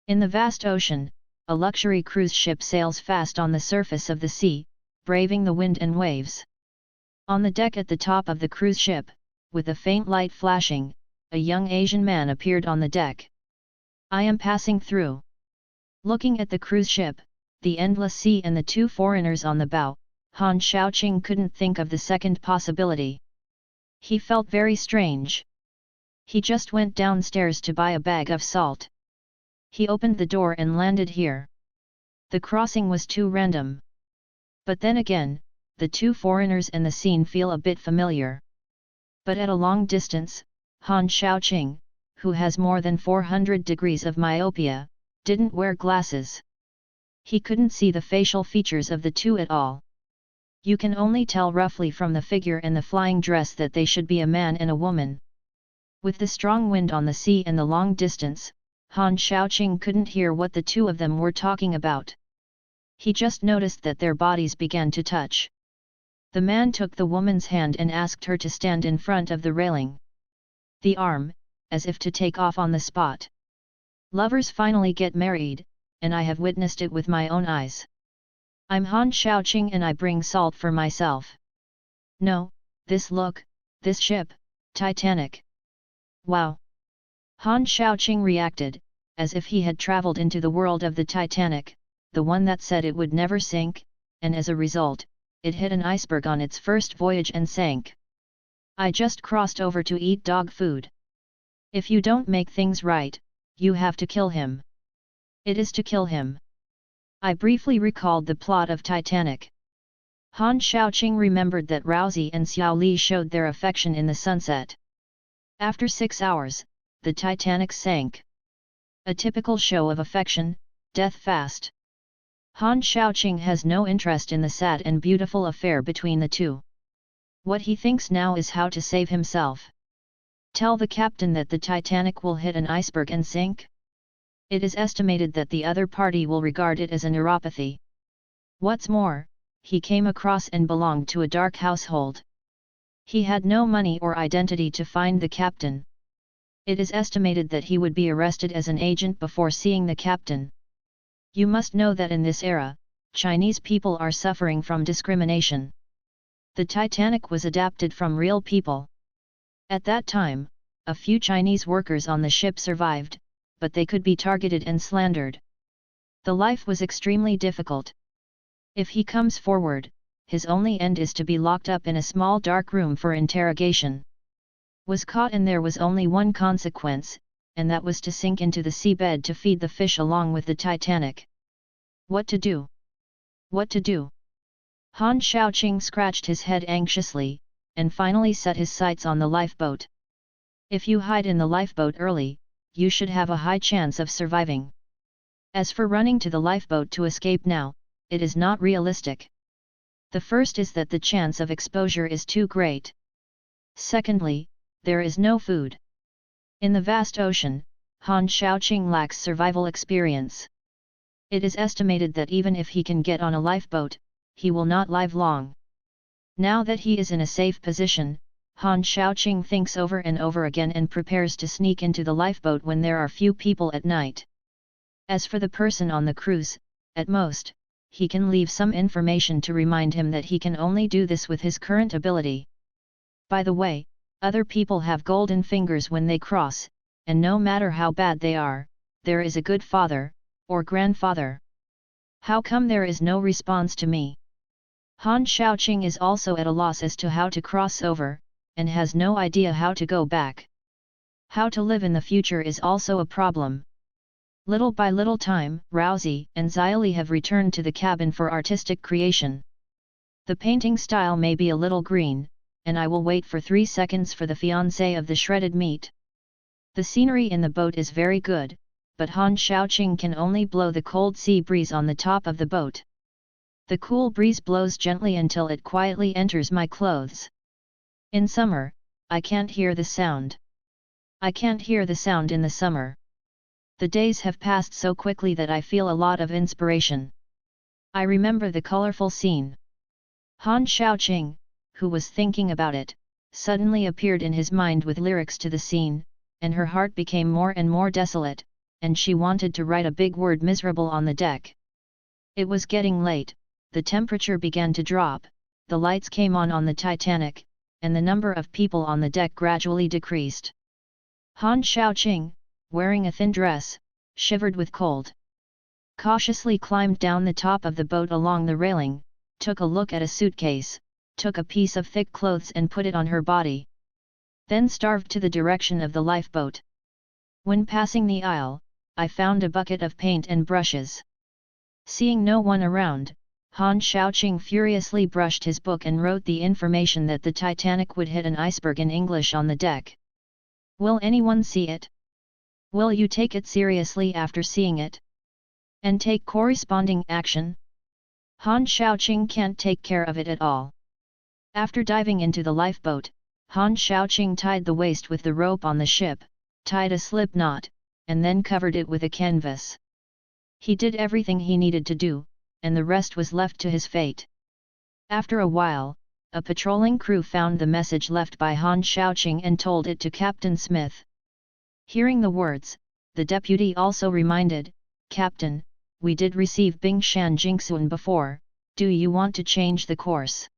In the vast ocean, a luxury cruise ship sails fast on the surface of the sea, braving the wind and waves. On the deck at the top of the cruise ship, with a faint light flashing, a young Asian man appeared on the deck. "I am passing through." Looking at the cruise ship, the endless sea and the two foreigners on the bow, Han Shaoqing couldn't think of the second possibility. He felt very strange. He just went downstairs to buy a bag of salt. He opened the door and landed here. The crossing was too random. But then again, the two foreigners and the scene feel a bit familiar. But at a long distance, Han Shaoqing, who has more than 400 degrees of myopia, didn't wear glasses. He couldn't see the facial features of the two at all. You can only tell roughly from the figure and the flying dress that they should be a man and a woman. With the strong wind on the sea and the long distance, Han Shaoqing couldn't hear what the two of them were talking about. He just noticed that their bodies began to touch. The man took the woman's hand and asked her to stand in front of the railing. The arm, as if to take off on the spot. Lovers finally get married, and I have witnessed it with my own eyes. I'm Han Shaoqing and I bring salt for myself. No, this ship, Titanic. Wow! Han Shaoqing reacted, as if he had traveled into the world of the Titanic, the one that said it would never sink, and as a result, it hit an iceberg on its first voyage and sank. I just crossed over to eat dog food. If you don't make things right, you have to kill him. It is to kill him. I briefly recalled the plot of Titanic. Han Shaoqing remembered that Rousey and Xiao Li showed their affection in the sunset. After 6 hours, the Titanic sank. A typical show of affection, death fast. Han Shaoqing has no interest in the sad and beautiful affair between the two. What he thinks now is how to save himself. Tell the captain that the Titanic will hit an iceberg and sink? It is estimated that the other party will regard it as a neuropathy. What's more, he came across and belonged to a dark household. He had no money or identity to find the captain. It is estimated that he would be arrested as an agent before seeing the captain. You must know that in this era, Chinese people are suffering from discrimination. The Titanic was adapted from real people. At that time, a few Chinese workers on the ship survived, but they could be targeted and slandered. The life was extremely difficult. If he comes forward, his only end is to be locked up in a small dark room for interrogation. Was caught and there was only one consequence, and that was to sink into the seabed to feed the fish along with the Titanic. What to do? What to do? Han Shaoqing scratched his head anxiously, and finally set his sights on the lifeboat. If you hide in the lifeboat early, you should have a high chance of surviving. As for running to the lifeboat to escape now, it is not realistic. The first is that the chance of exposure is too great. Secondly, there is no food. In the vast ocean, Han Shaoqing lacks survival experience. It is estimated that even if he can get on a lifeboat, he will not live long. Now that he is in a safe position, Han Shaoqing thinks over and over again and prepares to sneak into the lifeboat when there are few people at night. As for the person on the cruise, at most, he can leave some information to remind him that he can only do this with his current ability. By the way, other people have golden fingers when they cross, and no matter how bad they are, there is a good father, or grandfather. How come there is no response to me? Han Shaoqing is also at a loss as to how to cross over, and has no idea how to go back. How to live in the future is also a problem. Little by little time, Rousey and Xiao Li have returned to the cabin for artistic creation. The painting style may be a little green, and I will wait for 3 seconds for the fiancé of the shredded meat. The scenery in the boat is very good, but Han Shaoqing can only blow the cold sea breeze on the top of the boat. The cool breeze blows gently until it quietly enters my clothes. In summer, I can't hear the sound. I can't hear the sound in the summer. The days have passed so quickly that I feel a lot of inspiration. I remember the colorful scene. Han Shaoqing, who was thinking about it, suddenly appeared in his mind with lyrics to the scene, and her heart became more and more desolate, and she wanted to write a big word miserable on the deck. It was getting late, the temperature began to drop, the lights came on the Titanic, and the number of people on the deck gradually decreased. Han Shaoqing, wearing a thin dress, shivered with cold. Cautiously climbed down the top of the boat along the railing, took a look at a suitcase, took a piece of thick clothes and put it on her body. Then starved to the direction of the lifeboat. When passing the aisle, I found a bucket of paint and brushes. Seeing no one around, Han Shaoqing furiously brushed his book and wrote the information that the Titanic would hit an iceberg in English on the deck. Will anyone see it? Will you take it seriously after seeing it? And take corresponding action? Han Shaoqing can't take care of it at all. After diving into the lifeboat, Han Shaoqing tied the waist with the rope on the ship, tied a slip knot, and then covered it with a canvas. He did everything he needed to do, and the rest was left to his fate. After a while, a patrolling crew found the message left by Han Shaoqing and told it to Captain Smith. Hearing the words, the deputy also reminded, "Captain, we did receive Bingshan Jingxun before, do you want to change the course?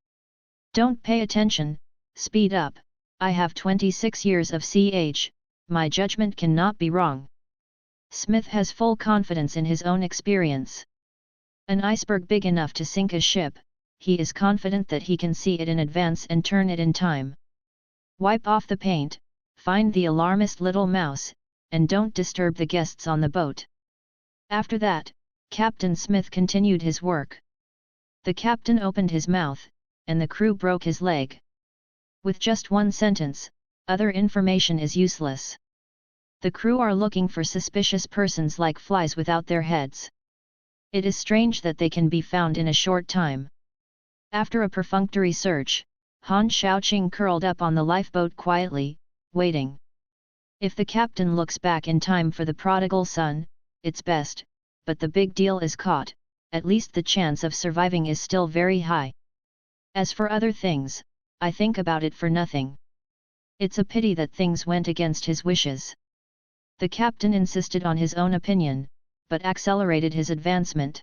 Don't pay attention, speed up, I have 26 years of CH, my judgment cannot be wrong." Smith has full confidence in his own experience. An iceberg big enough to sink a ship, he is confident that he can see it in advance and turn it in time. Wipe off the paint, find the alarmist little mouse, and don't disturb the guests on the boat. After that, Captain Smith continued his work. The captain opened his mouth, and the crew broke his leg. With just one sentence, other information is useless. The crew are looking for suspicious persons like flies without their heads. It is strange that they can be found in a short time. After a perfunctory search, Han Shaoqing curled up on the lifeboat quietly, waiting. If the captain looks back in time for the prodigal son, it's best, but the big deal is caught, at least the chance of surviving is still very high. As for other things, I think about it for nothing. It's a pity that things went against his wishes. The captain insisted on his own opinion, but accelerated his advancement.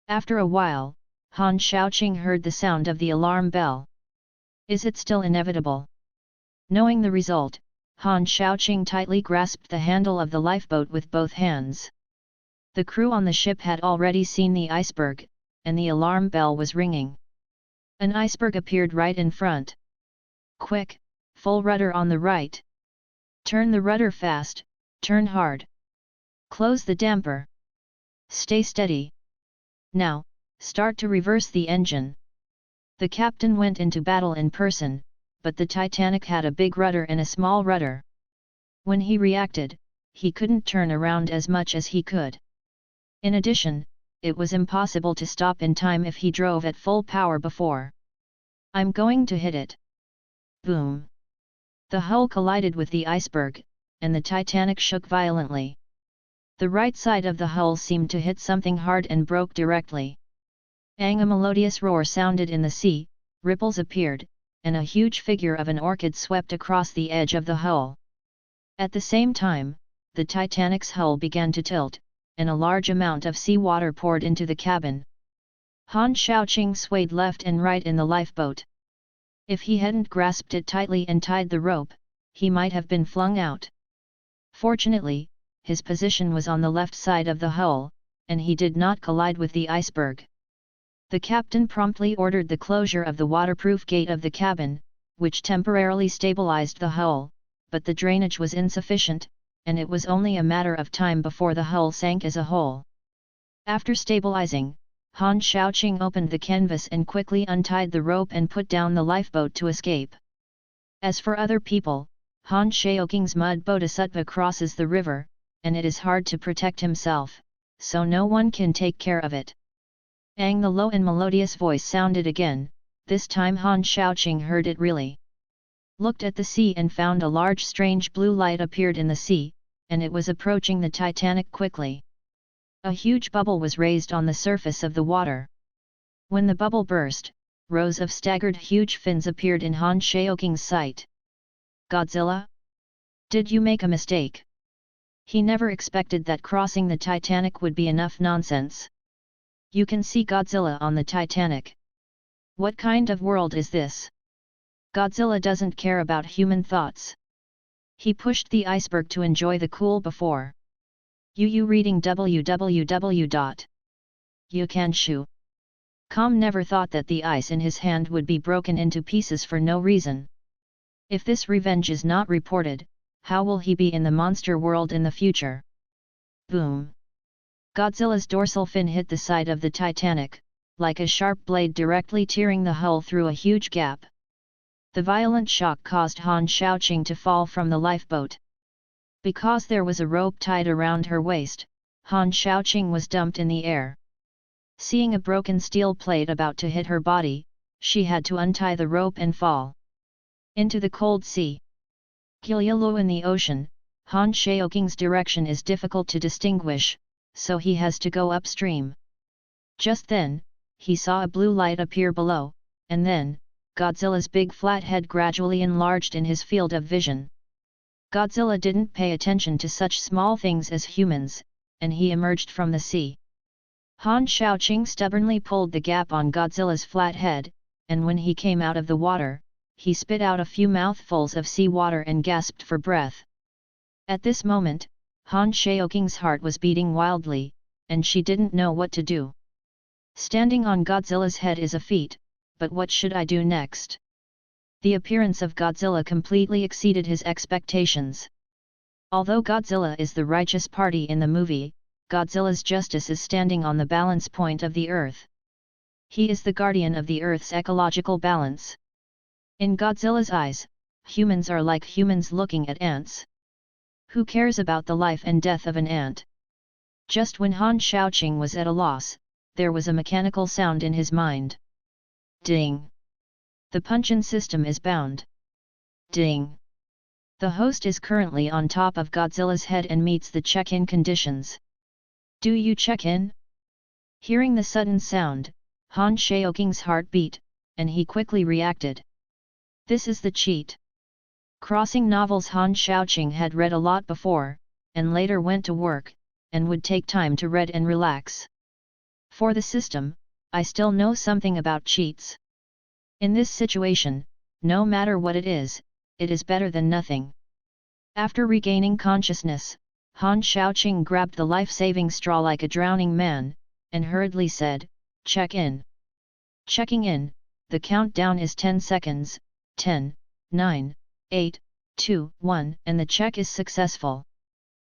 After a while, Han Shaoqing heard the sound of the alarm bell. Is it still inevitable? Knowing the result, Han Shaoqing tightly grasped the handle of the lifeboat with both hands. The crew on the ship had already seen the iceberg, and the alarm bell was ringing. An iceberg appeared right in front. Quick, full rudder on the right. Turn the rudder fast, turn hard. Close the damper. Stay steady. Now, start to reverse the engine. The captain went into battle in person, but the Titanic had a big rudder and a small rudder. When he reacted, he couldn't turn around as much as he could. In addition, it was impossible to stop in time if he drove at full power before. I'm going to hit it. Boom! The hull collided with the iceberg, and the Titanic shook violently. The right side of the hull seemed to hit something hard and broke directly. A melodious roar sounded in the sea, ripples appeared, and a huge figure of an orchid swept across the edge of the hull. At the same time, the Titanic's hull began to tilt, and a large amount of seawater poured into the cabin. Han Shaoqing swayed left and right in the lifeboat. If he hadn't grasped it tightly and tied the rope, he might have been flung out. Fortunately, his position was on the left side of the hull, and he did not collide with the iceberg. The captain promptly ordered the closure of the waterproof gate of the cabin, which temporarily stabilized the hull, but the drainage was insufficient, and it was only a matter of time before the hull sank as a whole. After stabilizing, Han Shaoqing opened the canvas and quickly untied the rope and put down the lifeboat to escape. As for other people, Han Shaoqing's mud bodhisattva crosses the river, and it is hard to protect himself, so no one can take care of it. The low and melodious voice sounded again, this time Han Shaoqing heard it really. Looked at the sea and found a large strange blue light appeared in the sea, and it was approaching the Titanic quickly. A huge bubble was raised on the surface of the water. When the bubble burst, rows of staggered huge fins appeared in Han Shaoqing's sight. Godzilla? Did you make a mistake? He never expected that crossing the Titanic would be enough nonsense. You can see Godzilla on the Titanic. What kind of world is this? Godzilla doesn't care about human thoughts. He pushed the iceberg to enjoy the cool before. You reading www.youcanshu.com never thought that the ice in his hand would be broken into pieces for no reason. If this revenge is not reported, how will he be in the monster world in the future? Boom! Godzilla's dorsal fin hit the side of the Titanic, like a sharp blade directly tearing the hull through a huge gap. The violent shock caused Han Shaoqing to fall from the lifeboat. Because there was a rope tied around her waist, Han Shaoqing was dumped in the air. Seeing a broken steel plate about to hit her body, she had to untie the rope and fall into the cold sea. Low in the ocean, Han Shaoqing's direction is difficult to distinguish, so he has to go upstream. Just then, he saw a blue light appear below, and then, Godzilla's big flat head gradually enlarged in his field of vision. Godzilla didn't pay attention to such small things as humans, and he emerged from the sea. Han Shaoqing stubbornly pulled the gap on Godzilla's flat head, and when he came out of the water, he spit out a few mouthfuls of seawater and gasped for breath. At this moment, Han Shaoqing's heart was beating wildly, and she didn't know what to do. Standing on Godzilla's head is a feat, but what should I do next? The appearance of Godzilla completely exceeded his expectations. Although Godzilla is the righteous party in the movie, Godzilla's justice is standing on the balance point of the Earth. He is the guardian of the Earth's ecological balance. In Godzilla's eyes, humans are like humans looking at ants. Who cares about the life and death of an ant? Just when Han Shaoqing was at a loss, there was a mechanical sound in his mind. Ding! The punch-in system is bound. Ding! The host is currently on top of Godzilla's head and meets the check-in conditions. Do you check in? Hearing the sudden sound, Han Shaoqing's heart beat, and he quickly reacted. This is the cheat. Crossing novels Han Shaoqing had read a lot before, and later went to work, and would take time to read and relax. For the system, I still know something about cheats. In this situation, no matter what it is better than nothing. After regaining consciousness, Han Shaoqing grabbed the life-saving straw like a drowning man, and hurriedly said, "Check in." Checking in, the countdown is 10 seconds, 10, 9, 8, 2, 1, and the check is successful.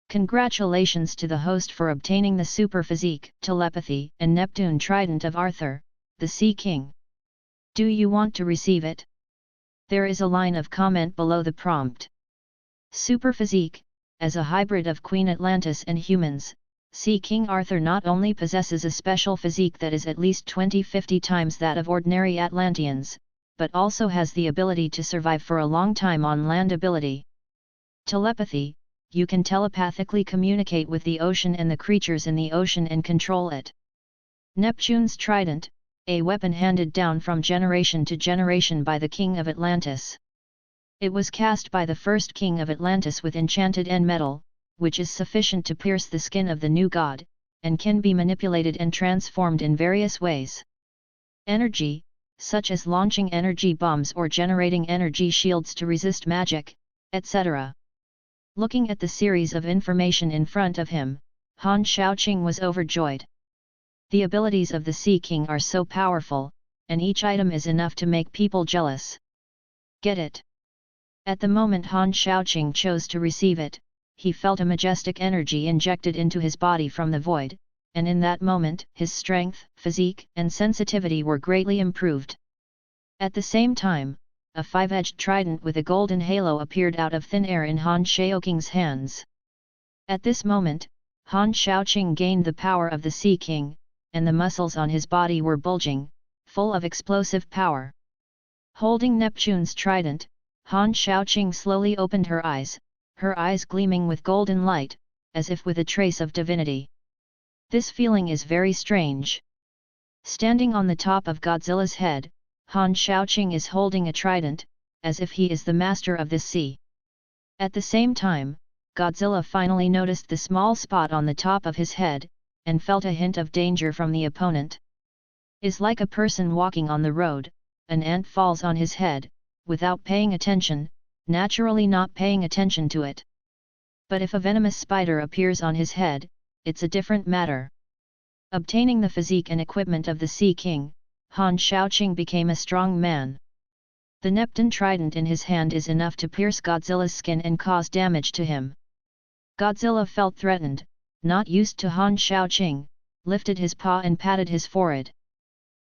Congratulations to the host for obtaining the super physique, telepathy, and Neptune trident of Arthur, the Sea King. Do you want to receive it? There is a line of comment below the prompt. Super physique, as a hybrid of Queen Atlantis and humans, Sea King Arthur not only possesses a special physique that is at least 20-50 times that of ordinary Atlanteans, but also has the ability to survive for a long time on land. Ability. Telepathy, you can telepathically communicate with the ocean and the creatures in the ocean and control it. Neptune's trident, a weapon handed down from generation to generation by the King of Atlantis. It was cast by the first King of Atlantis with enchanted end metal, which is sufficient to pierce the skin of the new god, and can be manipulated and transformed in various ways. Energy, such as launching energy bombs or generating energy shields to resist magic, etc. Looking at the series of information in front of him, Han Shaoqing was overjoyed. The abilities of the Sea King are so powerful, and each item is enough to make people jealous. Get it? At the moment Han Shaoqing chose to receive it, he felt a majestic energy injected into his body from the void, and in that moment his strength, physique, and sensitivity were greatly improved. At the same time, a five-edged trident with a golden halo appeared out of thin air in Han Shaoqing's hands. At this moment, Han Shaoqing gained the power of the Sea King, and the muscles on his body were bulging, full of explosive power. Holding Neptune's trident, Han Shaoqing slowly opened her eyes gleaming with golden light, as if with a trace of divinity. This feeling is very strange. Standing on the top of Godzilla's head, Han Shaoqing is holding a trident, as if he is the master of this sea. At the same time, Godzilla finally noticed the small spot on the top of his head, and felt a hint of danger from the opponent. Is like a person walking on the road, an ant falls on his head, without paying attention, naturally not paying attention to it. But if a venomous spider appears on his head, it's a different matter. Obtaining the physique and equipment of the Sea King, Han Shaoqing became a strong man. The Neptune trident in his hand is enough to pierce Godzilla's skin and cause damage to him. Godzilla felt threatened, not used to Han Shaoqing, lifted his paw and patted his forehead.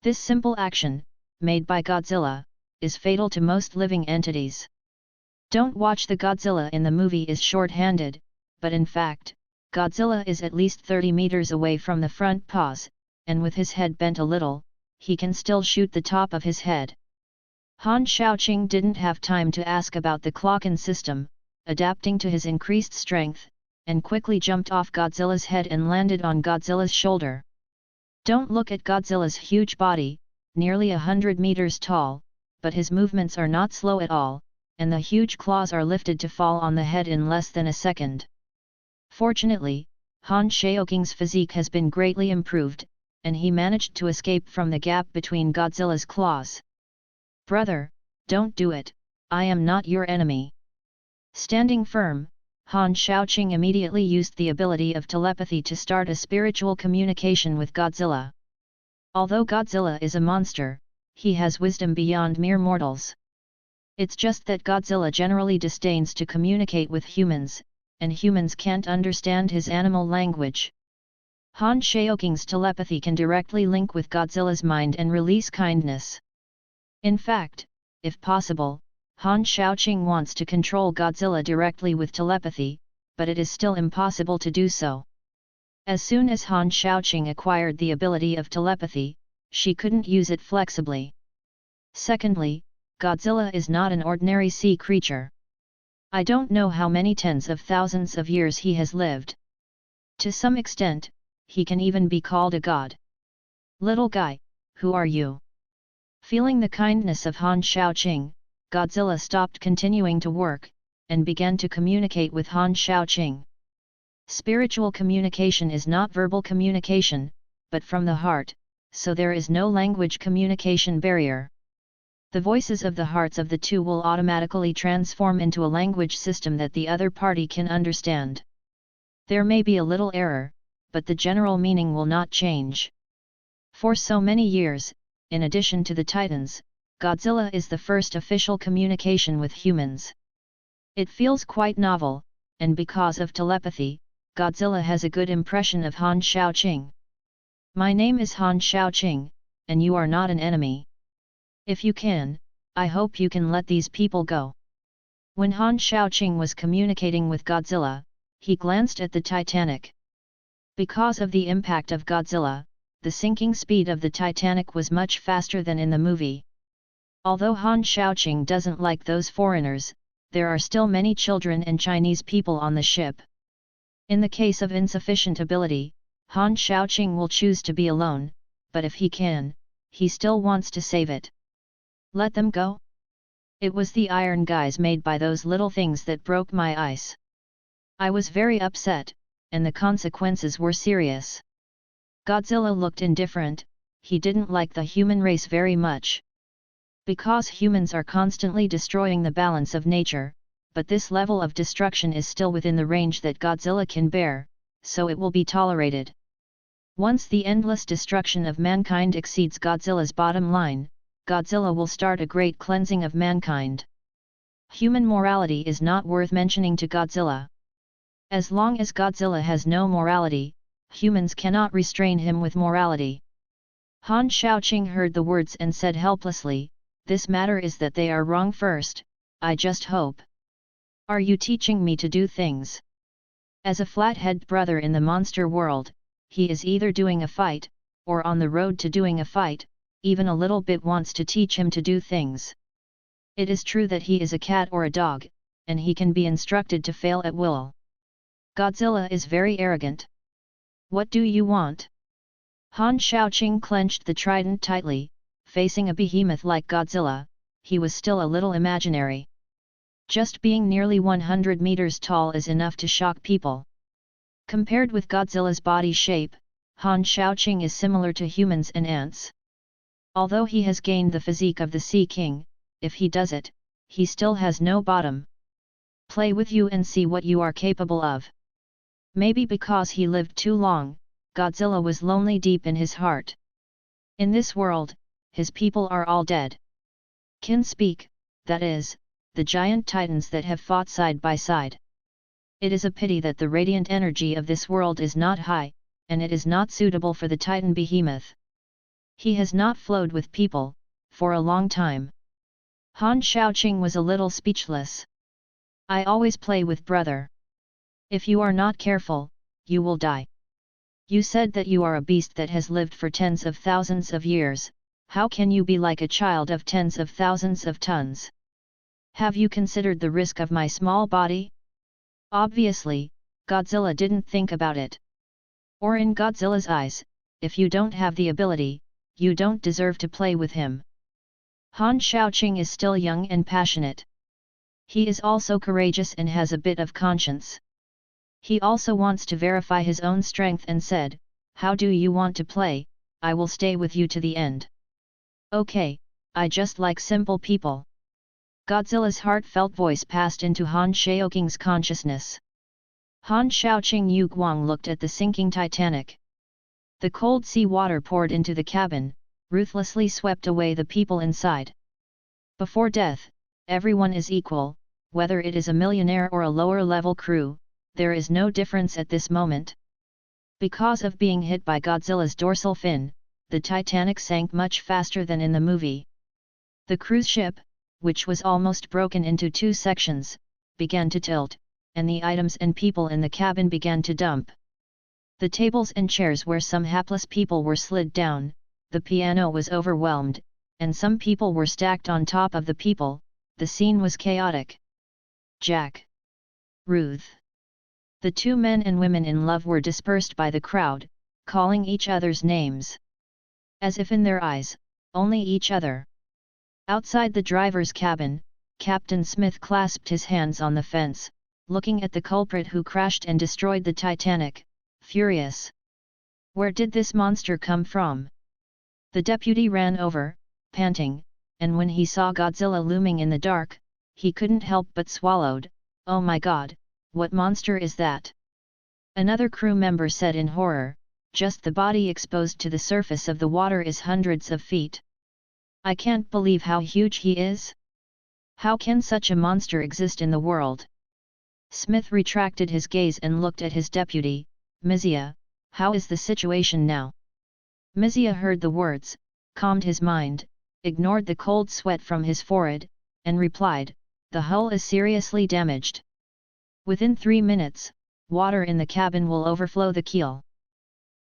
This simple action, made by Godzilla, is fatal to most living entities. Don't watch the Godzilla in the movie is short-handed, but in fact, Godzilla is at least 30 meters away from the front paws, and with his head bent a little, he can still shoot the top of his head. Han Shaoqing didn't have time to ask about the Clocken system, adapting to his increased strength, and quickly jumped off Godzilla's head and landed on Godzilla's shoulder. Don't look at Godzilla's huge body, nearly 100 meters tall, but his movements are not slow at all, and the huge claws are lifted to fall on the head in less than a second. Fortunately, Han Shaoqing's physique has been greatly improved, and he managed to escape from the gap between Godzilla's claws. Brother, don't do it, I am not your enemy. Standing firm, Han Shaoqing immediately used the ability of telepathy to start a spiritual communication with Godzilla. Although Godzilla is a monster, he has wisdom beyond mere mortals. It's just that Godzilla generally disdains to communicate with humans, and humans can't understand his animal language. Han Shaoqing's telepathy can directly link with Godzilla's mind and release kindness. In fact, if possible, Han Shaoqing wants to control Godzilla directly with telepathy, but it is still impossible to do so. As soon as Han Shaoqing acquired the ability of telepathy, she couldn't use it flexibly. Secondly, Godzilla is not an ordinary sea creature. I don't know how many tens of thousands of years he has lived. To some extent, he can even be called a god. Little guy, who are you? Feeling the kindness of Han Shaoqing, Godzilla stopped continuing to work, and began to communicate with Han Shaoqing. Spiritual communication is not verbal communication, but from the heart, so there is no language communication barrier. The voices of the hearts of the two will automatically transform into a language system that the other party can understand. There may be a little error, but the general meaning will not change. For so many years, in addition to the Titans, Godzilla is the first official communication with humans. It feels quite novel, and because of telepathy, Godzilla has a good impression of Han Shaoqing. My name is Han Shaoqing, and you are not an enemy. If you can, I hope you can let these people go. When Han Shaoqing was communicating with Godzilla, he glanced at the Titanic. Because of the impact of Godzilla, the sinking speed of the Titanic was much faster than in the movie. Although Han Shaoqing doesn't like those foreigners, there are still many children and Chinese people on the ship. In the case of insufficient ability, Han Shaoqing will choose to be alone, but if he can, he still wants to save it. Let them go? It was the iron guys made by those little things that broke my ice. I was very upset, and the consequences were serious. Godzilla looked indifferent, he didn't like the human race very much. Because humans are constantly destroying the balance of nature, but this level of destruction is still within the range that Godzilla can bear, so it will be tolerated. Once the endless destruction of mankind exceeds Godzilla's bottom line, Godzilla will start a great cleansing of mankind. Human morality is not worth mentioning to Godzilla. As long as Godzilla has no morality, humans cannot restrain him with morality. Han Shaoqing heard the words and said helplessly, "This matter is that they are wrong first, I just hope. Are you teaching me to do things?" As a flathead brother in the monster world, he is either doing a fight, or on the road to doing a fight, even a little bit wants to teach him to do things. It is true that he is a cat or a dog, and he can be instructed to fail at will. Godzilla is very arrogant. What do you want? Han Shaoqing clenched the trident tightly, facing a behemoth like Godzilla, he was still a little imaginary. Just being nearly 100 meters tall is enough to shock people. Compared with Godzilla's body shape, Han Shaoqing is similar to humans and ants. Although he has gained the physique of the Sea King, if he does it, he still has no bottom. Play with you and see what you are capable of. Maybe because he lived too long, Godzilla was lonely deep in his heart. In this world, his people are all dead. Can speak, that is, the giant titans that have fought side by side. It is a pity that the radiant energy of this world is not high, and it is not suitable for the titan behemoth. He has not flowed with people, for a long time. Han Shaoqing was a little speechless. I always play with brother. If you are not careful, you will die. You said that you are a beast that has lived for tens of thousands of years, how can you be like a child of tens of thousands of tons? Have you considered the risk of my small body? Obviously, Godzilla didn't think about it. Or in Godzilla's eyes, if you don't have the ability, you don't deserve to play with him. Han Shaoqing is still young and passionate. He is also courageous and has a bit of conscience. He also wants to verify his own strength and said, "How do you want to play? I will stay with you to the end." Okay, I just like simple people. Godzilla's heartfelt voice passed into Han Shaoqing's consciousness. Han Shaoqing Yu Guang looked at the sinking Titanic. The cold sea water poured into the cabin, ruthlessly swept away the people inside. Before death, everyone is equal, whether it is a millionaire or a lower-level crew, there is no difference at this moment. Because of being hit by Godzilla's dorsal fin, the Titanic sank much faster than in the movie. The cruise ship, which was almost broken into two sections, began to tilt, and the items and people in the cabin began to dump. The tables and chairs where some hapless people were slid down, the piano was overwhelmed, and some people were stacked on top of the people. The scene was chaotic. Jack. Ruth. The two men and women in love were dispersed by the crowd, calling each other's names. As if in their eyes, only each other. Outside the driver's cabin, Captain Smith clasped his hands on the fence, looking at the culprit who crashed and destroyed the Titanic, furious. Where did this monster come from? The deputy ran over, panting, and when he saw Godzilla looming in the dark, he couldn't help but swallowed. "Oh my God, what monster is that?" Another crew member said in horror, "Just the body exposed to the surface of the water is hundreds of feet. I can't believe how huge he is. How can such a monster exist in the world?" Smith retracted his gaze and looked at his deputy, "Mizia, how is the situation now?" Mizia heard the words, calmed his mind, ignored the cold sweat from his forehead, and replied, "The hull is seriously damaged. Within 3 minutes, water in the cabin will overflow the keel.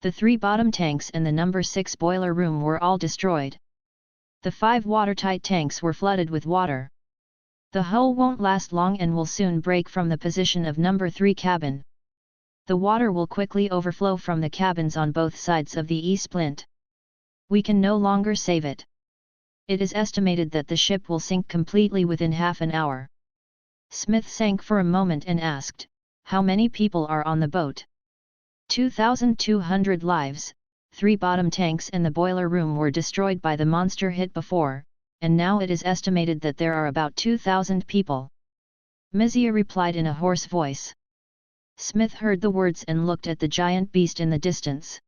The 3 bottom tanks and the number 6 boiler room were all destroyed. The 5 watertight tanks were flooded with water. The hull won't last long and will soon break from the position of number 3 cabin. The water will quickly overflow from the cabins on both sides of the E-splint. We can no longer save it. It is estimated that the ship will sink completely within half an hour." Smith sank for a moment and asked, "How many people are on the boat?" 2,200 lives, 3 bottom tanks and the boiler room were destroyed by the monster hit before, and now it is estimated that there are about 2,000 people. Mizia replied in a hoarse voice. Smith heard the words and looked at the giant beast in the distance.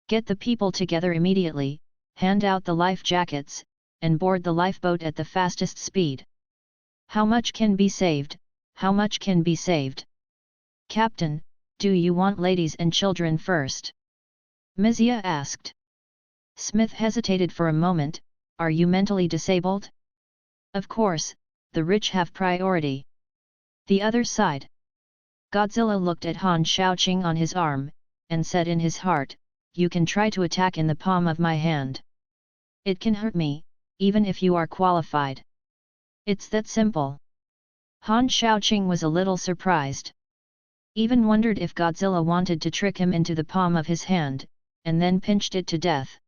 "Get the people together immediately, hand out the life jackets, and board the lifeboat at the fastest speed. How much can be saved? How much can be saved?" "Captain, do you want ladies and children first?" Mizia asked. Smith hesitated for a moment. "Are you mentally disabled?" "Of course, the rich have priority." "The other side?" Godzilla looked at Han Shaoqing on his arm, and said in his heart, "You can try to attack in the palm of my hand. It can hurt me, even if you are qualified. It's that simple." Han Shaoqing was a little surprised. Even wondered if Godzilla wanted to trick him into the palm of his hand, and then pinched it to death.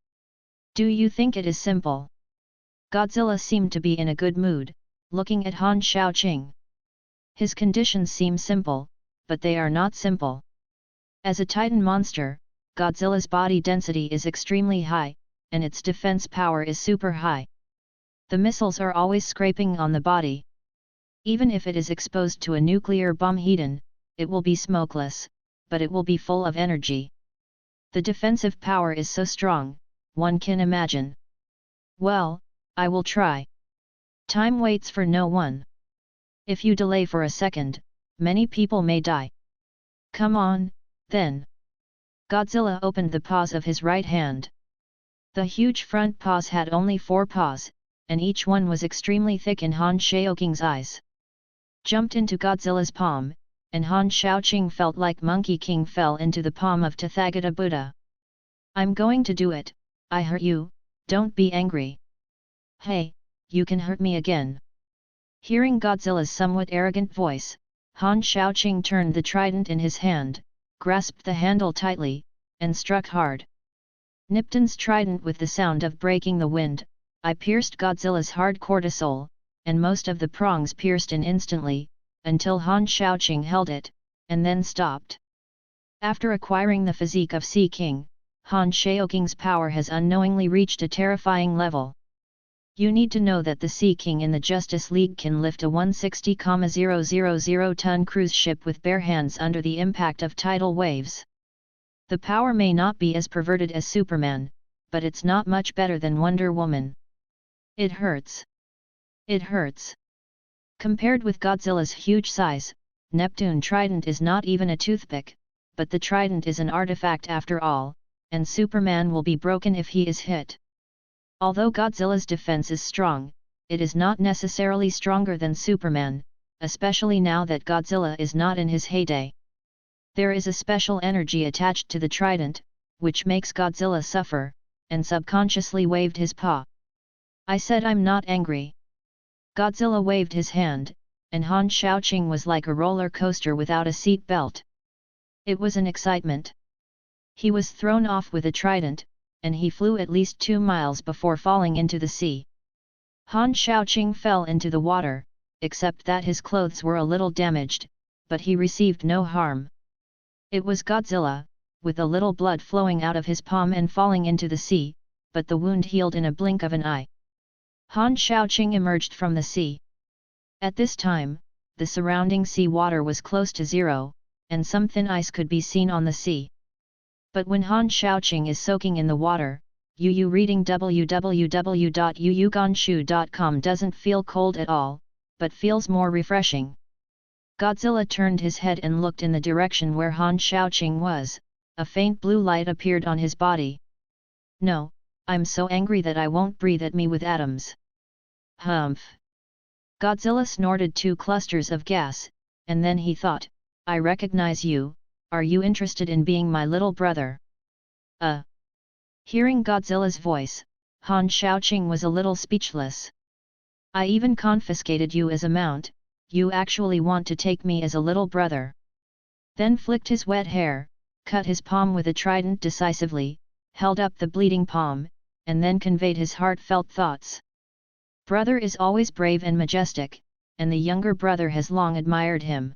"Do you think it is simple?" Godzilla seemed to be in a good mood, looking at Han Shaoqing. His conditions seem simple, but they are not simple. As a Titan monster, Godzilla's body density is extremely high, and its defense power is super high. The missiles are always scraping on the body. Even if it is exposed to a nuclear bomb hidden, it will be smokeless, but it will be full of energy. The defensive power is so strong, one can imagine. Well, I will try. Time waits for no one. If you delay for a second, many people may die. Come on, then. Godzilla opened the paws of his right hand. The huge front paws had only 4 paws, and each one was extremely thick in Han Shaoking's eyes. Jumped into Godzilla's palm, and Han Shaoqing felt like Monkey King fell into the palm of Tathagata Buddha. I'm going to do it, I hurt you, don't be angry. Hey, you can hurt me again. Hearing Godzilla's somewhat arrogant voice, Han Shaoqing turned the trident in his hand, grasped the handle tightly, and struck hard. Nipton's trident with the sound of breaking the wind, I pierced Godzilla's hard cortisol, and most of the prongs pierced in instantly, until Han Shaoqing held it, and then stopped. After acquiring the physique of Sea King, Han Shaoking's power has unknowingly reached a terrifying level. You need to know that the Sea King in the Justice League can lift a 160,000-ton cruise ship with bare hands under the impact of tidal waves. The power may not be as perverted as Superman, but it's not much better than Wonder Woman. It hurts. It hurts. Compared with Godzilla's huge size, Neptune Trident is not even a toothpick, but the trident is an artifact after all, and Superman will be broken if he is hit. Although Godzilla's defense is strong, it is not necessarily stronger than Superman, especially now that Godzilla is not in his heyday. There is a special energy attached to the trident, which makes Godzilla suffer, and subconsciously waved his paw. I said I'm not angry. Godzilla waved his hand, and Han Shaoqing was like a roller coaster without a seat belt. It was an excitement. He was thrown off with a trident, and he flew at least 2 miles before falling into the sea. Han Shaoqing fell into the water, except that his clothes were a little damaged, but he received no harm. It was Godzilla, with a little blood flowing out of his palm and falling into the sea, but the wound healed in a blink of an eye. Han Shaoqing emerged from the sea. At this time, the surrounding sea water was close to zero, and some thin ice could be seen on the sea. But when Han Shaoqing is soaking in the water, Yu reading www.yuyuganshu.com doesn't feel cold at all, but feels more refreshing. Godzilla turned his head and looked in the direction where Han Shaoqing was. A faint blue light appeared on his body. No, I'm so angry that I won't breathe at me with atoms. Humph! Godzilla snorted 2 clusters of gas, and then he thought, I recognize you, are you interested in being my little brother? Hearing Godzilla's voice, Han Shaoqing was a little speechless. I even confiscated you as a mount, you actually want to take me as a little brother? Then flicked his wet hair, cut his palm with a trident decisively, held up the bleeding palm, and then conveyed his heartfelt thoughts. Brother is always brave and majestic, and the younger brother has long admired him.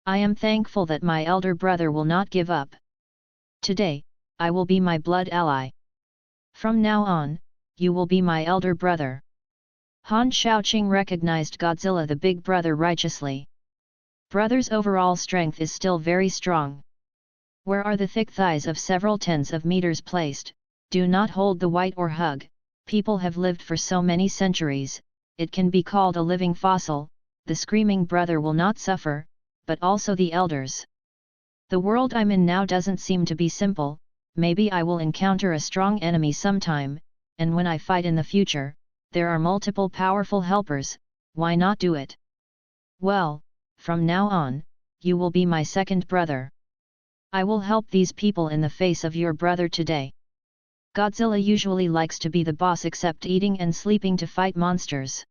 I am thankful that my elder brother will not give up. Today, I will be my blood ally. From now on, you will be my elder brother. Han Shaoqing recognized Godzilla the big brother righteously. Brother's overall strength is still very strong. Where are the thick thighs of several tens of meters placed? Do not hold the white or hug. People have lived for so many centuries, it can be called a living fossil. The screaming brother will not suffer, but also the elders. The world I'm in now doesn't seem to be simple. Maybe I will encounter a strong enemy sometime, and when I fight in the future, there are multiple powerful helpers. Why not do it? Well, from now on, you will be my second brother. I will help these people in the face of your brother today. Godzilla usually likes to be the boss except eating and sleeping to fight monsters.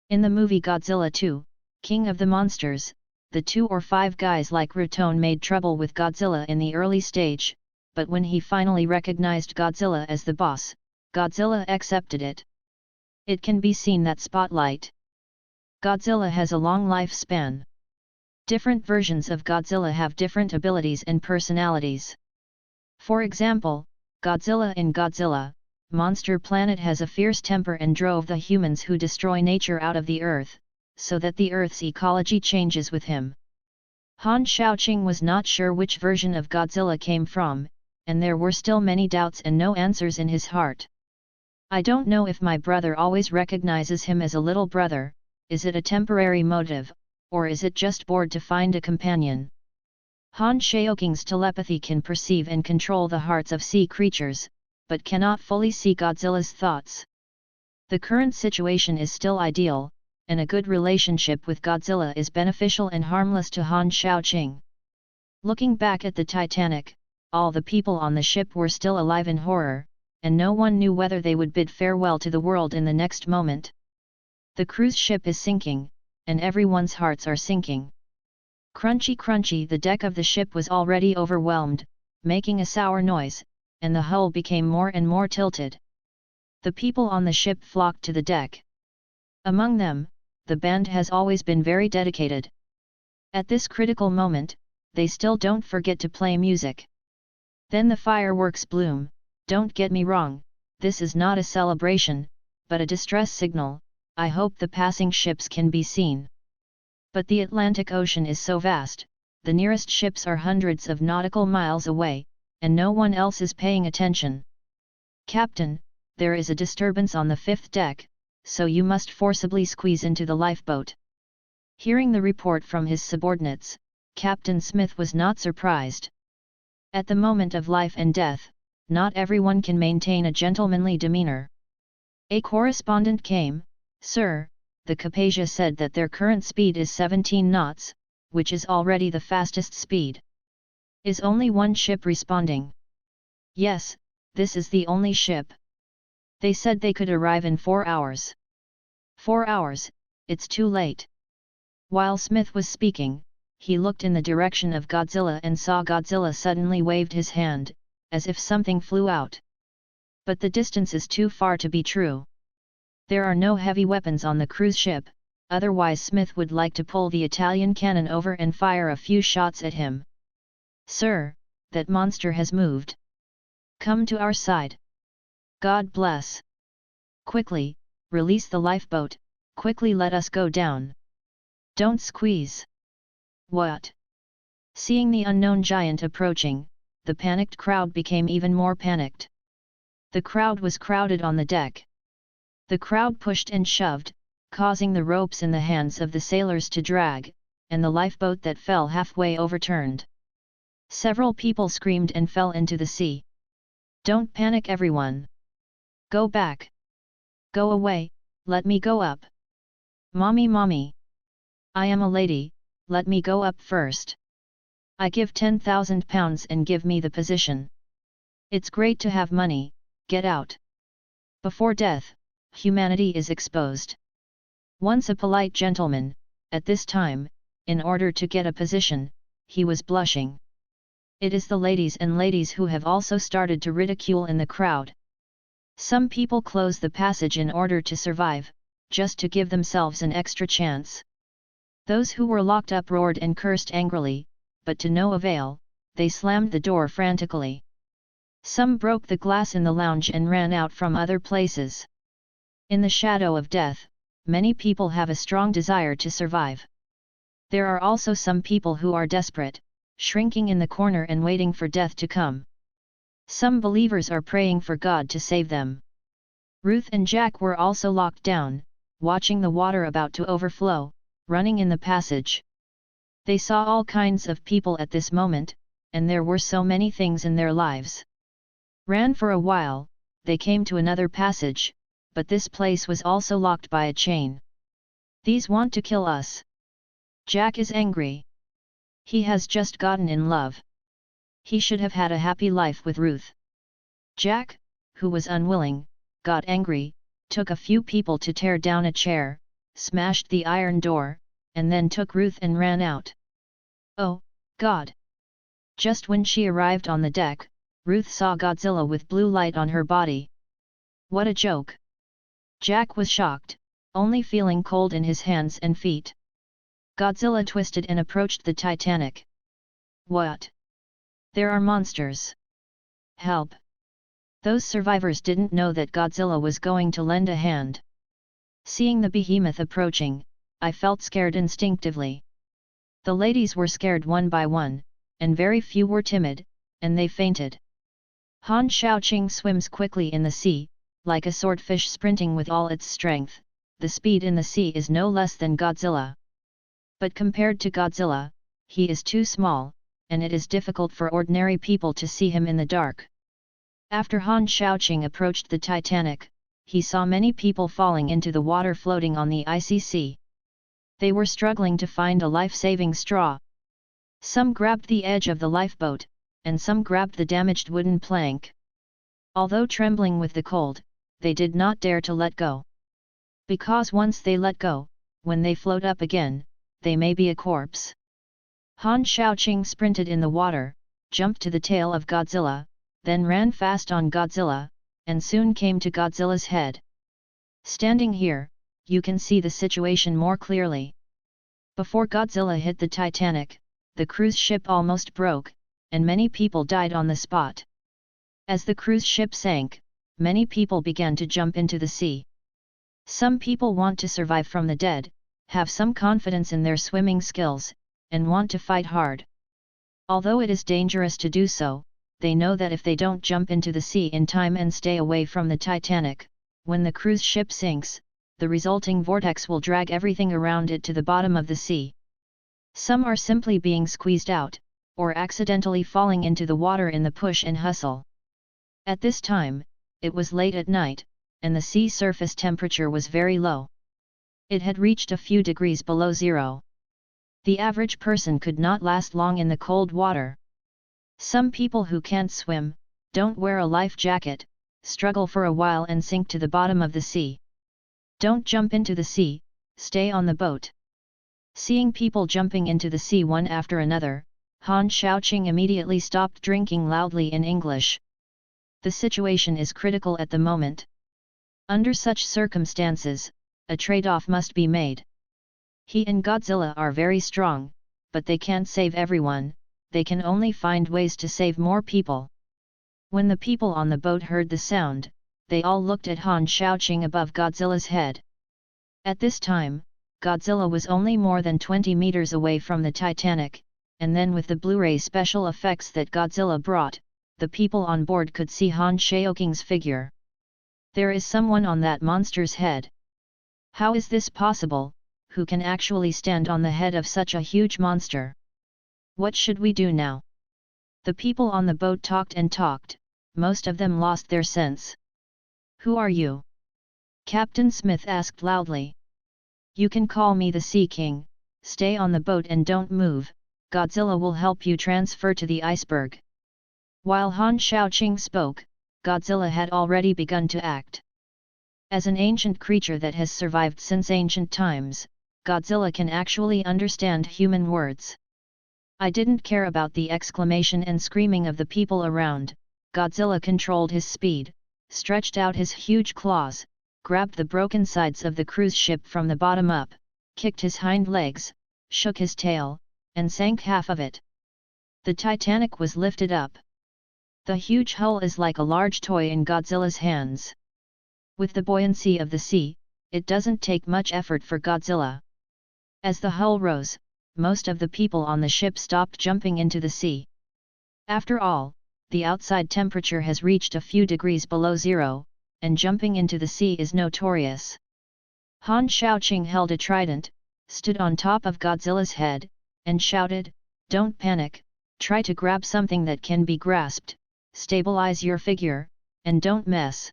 In the movie Godzilla 2, King of the Monsters, the 2 or 5 guys like Raton made trouble with Godzilla in the early stage, but when he finally recognized Godzilla as the boss, Godzilla accepted it. It can be seen that Spotlight. Godzilla has a long lifespan. Different versions of Godzilla have different abilities and personalities. For example, Godzilla in Godzilla, Monster Planet has a fierce temper and drove the humans who destroy nature out of the earth, so that the earth's ecology changes with him. Han Shaoqing was not sure which version of Godzilla came from, and there were still many doubts and no answers in his heart. I don't know if my brother always recognizes him as a little brother, is it a temporary motive, or is it just bored to find a companion? Han Shaoqing's telepathy can perceive and control the hearts of sea creatures, but cannot fully see Godzilla's thoughts. The current situation is still ideal, and a good relationship with Godzilla is beneficial and harmless to Han Shaoqing. Looking back at the Titanic, all the people on the ship were still alive in horror, and no one knew whether they would bid farewell to the world in the next moment. The cruise ship is sinking, and everyone's hearts are sinking. Crunchy crunchy, the deck of the ship was already overwhelmed, making a sour noise, and the hull became more and more tilted. The people on the ship flocked to the deck. Among them, the band has always been very dedicated. At this critical moment, they still don't forget to play music. Then the fireworks bloom. Don't get me wrong, this is not a celebration, but a distress signal. I hope the passing ships can be seen. But the Atlantic Ocean is so vast, the nearest ships are hundreds of nautical miles away, and no one else is paying attention. Captain, there is a disturbance on the 5th deck, so you must forcibly squeeze into the lifeboat. Hearing the report from his subordinates, Captain Smith was not surprised. At the moment of life and death, not everyone can maintain a gentlemanly demeanor. A correspondent came. Sir, the Capacia said that their current speed is 17 knots, which is already the fastest speed. Is only one ship responding? Yes, this is the only ship. They said they could arrive in 4 hours. 4 hours, it's too late. While Smith was speaking, he looked in the direction of Godzilla and saw Godzilla suddenly waved his hand, as if something flew out. But the distance is too far to be true. There are no heavy weapons on the cruise ship, otherwise Smith would like to pull the Italian cannon over and fire a few shots at him. Sir, that monster has moved. Come to our side. God bless. Quickly, release the lifeboat, quickly let us go down. Don't squeeze. What? Seeing the unknown giant approaching, the panicked crowd became even more panicked. The crowd was crowded on the deck. The crowd pushed and shoved, causing the ropes in the hands of the sailors to drag, and the lifeboat that fell halfway overturned. Several people screamed and fell into the sea. Don't panic everyone. Go back. Go away, let me go up. Mommy mommy. I am a lady, let me go up first. I give 10,000 pounds and give me the position. It's great to have money, get out. Before death, humanity is exposed. Once a polite gentleman, at this time, in order to get a position, he was blushing. It is the ladies who have also started to ridicule in the crowd. Some people close the passage in order to survive, just to give themselves an extra chance. Those who were locked up roared and cursed angrily, but to no avail, they slammed the door frantically. Some broke the glass in the lounge and ran out from other places. In the shadow of death, many people have a strong desire to survive. There are also some people who are desperate, shrinking in the corner and waiting for death to come. Some believers are praying for God to save them. Ruth and Jack were also locked down, watching the water about to overflow, running in the passage. They saw all kinds of people at this moment, and there were so many things in their lives. Ran for a while, they came to another passage, but this place was also locked by a chain. These want to kill us. Jack is angry. He has just gotten in love. He should have had a happy life with Ruth. Jack, who was unwilling, got angry, took a few people to tear down a chair, smashed the iron door, and then took Ruth and ran out. Oh, God! Just when she arrived on the deck, Ruth saw Godzilla with blue light on her body. What a joke! Jack was shocked, only feeling cold in his hands and feet. Godzilla twisted and approached the Titanic. What? There are monsters. Help! Those survivors didn't know that Godzilla was going to lend a hand. Seeing the behemoth approaching, I felt scared instinctively. The ladies were scared one by one, and very few were timid, and they fainted. Han Shaoqing swims quickly in the sea, like a swordfish sprinting with all its strength. The speed in the sea is no less than Godzilla. But compared to Godzilla, he is too small, and it is difficult for ordinary people to see him in the dark. After Han Shaoqing approached the Titanic, he saw many people falling into the water floating on the icy sea. They were struggling to find a life-saving straw. Some grabbed the edge of the lifeboat, and some grabbed the damaged wooden plank. Although trembling with the cold, they did not dare to let go. Because once they let go, when they float up again, they may be a corpse. Han Shaoqing sprinted in the water, jumped to the tail of Godzilla, then ran fast on Godzilla, and soon came to Godzilla's head. Standing here, you can see the situation more clearly. Before Godzilla hit the Titanic, the cruise ship almost broke, and many people died on the spot. As the cruise ship sank, many people began to jump into the sea. Some people want to survive from the dead, have some confidence in their swimming skills, and want to fight hard. Although it is dangerous to do so, they know that if they don't jump into the sea in time and stay away from the Titanic, when the cruise ship sinks, the resulting vortex will drag everything around it to the bottom of the sea. Some are simply being squeezed out, or accidentally falling into the water in the push and hustle. At this time, it was late at night, and the sea surface temperature was very low. It had reached a few degrees below zero. The average person could not last long in the cold water. Some people who can't swim, don't wear a life jacket, struggle for a while and sink to the bottom of the sea. Don't jump into the sea, stay on the boat. Seeing people jumping into the sea one after another, Han Shaoqing immediately stopped drinking loudly in English. The situation is critical at the moment. Under such circumstances, a trade-off must be made. He and Godzilla are very strong, but they can't save everyone, they can only find ways to save more people. When the people on the boat heard the sound, they all looked at Han Shaoqing above Godzilla's head. At this time, Godzilla was only more than 20 meters away from the Titanic, and then with the Blu-ray special effects that Godzilla brought, the people on board could see Han Shaoqing's figure. There is someone on that monster's head. How is this possible? Who can actually stand on the head of such a huge monster? What should we do now? The people on the boat talked and talked, most of them lost their sense. Who are you? Captain Smith asked loudly. You can call me the Sea King, stay on the boat and don't move, Godzilla will help you transfer to the iceberg. While Han Shaoqing spoke, Godzilla had already begun to act. As an ancient creature that has survived since ancient times, Godzilla can actually understand human words. I didn't care about the exclamation and screaming of the people around. Godzilla controlled his speed, stretched out his huge claws, grabbed the broken sides of the cruise ship from the bottom up, kicked his hind legs, shook his tail, and sank half of it. The Titanic was lifted up. The huge hull is like a large toy in Godzilla's hands. With the buoyancy of the sea, it doesn't take much effort for Godzilla. As the hull rose, most of the people on the ship stopped jumping into the sea. After all, the outside temperature has reached a few degrees below zero, and jumping into the sea is notorious. Han Shaoqing held a trident, stood on top of Godzilla's head, and shouted, "Don't panic, try to grab something that can be grasped, stabilize your figure, and don't mess.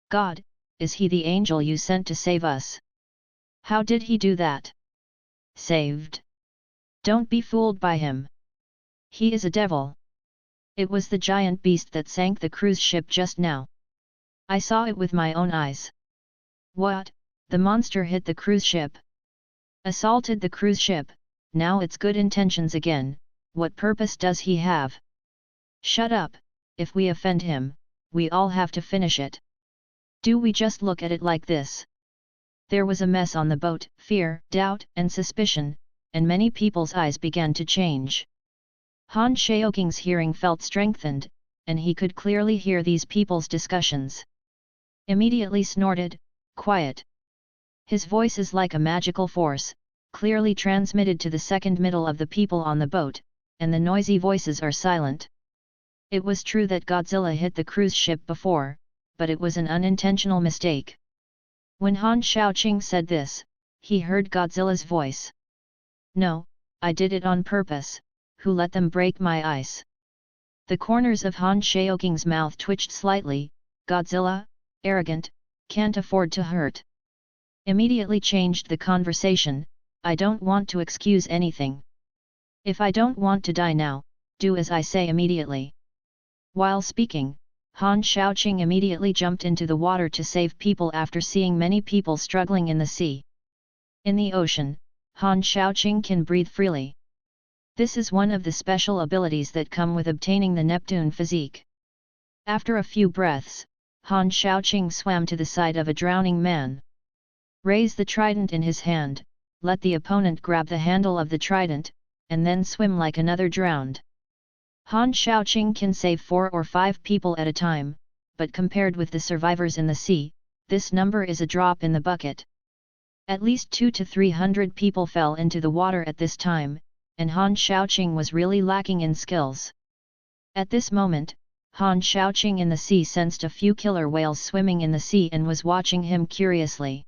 God, is he the angel you sent to save us? How did he do that? Saved? Don't be fooled by him. He is a devil. It was the giant beast that sank the cruise ship just now. I saw it with my own eyes." What? The monster hit the cruise ship? Assaulted the cruise ship, now it's good intentions again, what purpose does he have? Shut up, if we offend him, we all have to finish it. Do we just look at it like this? There was a mess on the boat, fear, doubt and suspicion, and many people's eyes began to change. Han Shaoking's hearing felt strengthened, and he could clearly hear these people's discussions. Immediately snorted, "Quiet." His voice is like a magical force, clearly transmitted to the second middle of the people on the boat, and the noisy voices are silent. It was true that Godzilla hit the cruise ship before, but it was an unintentional mistake. When Han Shaoqing said this, he heard Godzilla's voice. "No, I did it on purpose, who let them break my ice?" The corners of Han Shaoking's mouth twitched slightly. "Godzilla, arrogant, can't afford to hurt." Immediately changed the conversation, "I don't want to excuse anything. If I don't want to die now, do as I say immediately." While speaking, Han Shaoqing immediately jumped into the water to save people after seeing many people struggling in the sea. In the ocean, Han Shaoqing can breathe freely. This is one of the special abilities that come with obtaining the Neptune physique. After a few breaths, Han Shaoqing swam to the side of a drowning man. Raise the trident in his hand, let the opponent grab the handle of the trident, and then swim like another drowned. Han Shaoqing can save 4 or 5 people at a time, but compared with the survivors in the sea, this number is a drop in the bucket. At least 200 to 300 people fell into the water at this time, and Han Shaoqing was really lacking in skills. At this moment, Han Shaoqing in the sea sensed a few killer whales swimming in the sea and was watching him curiously.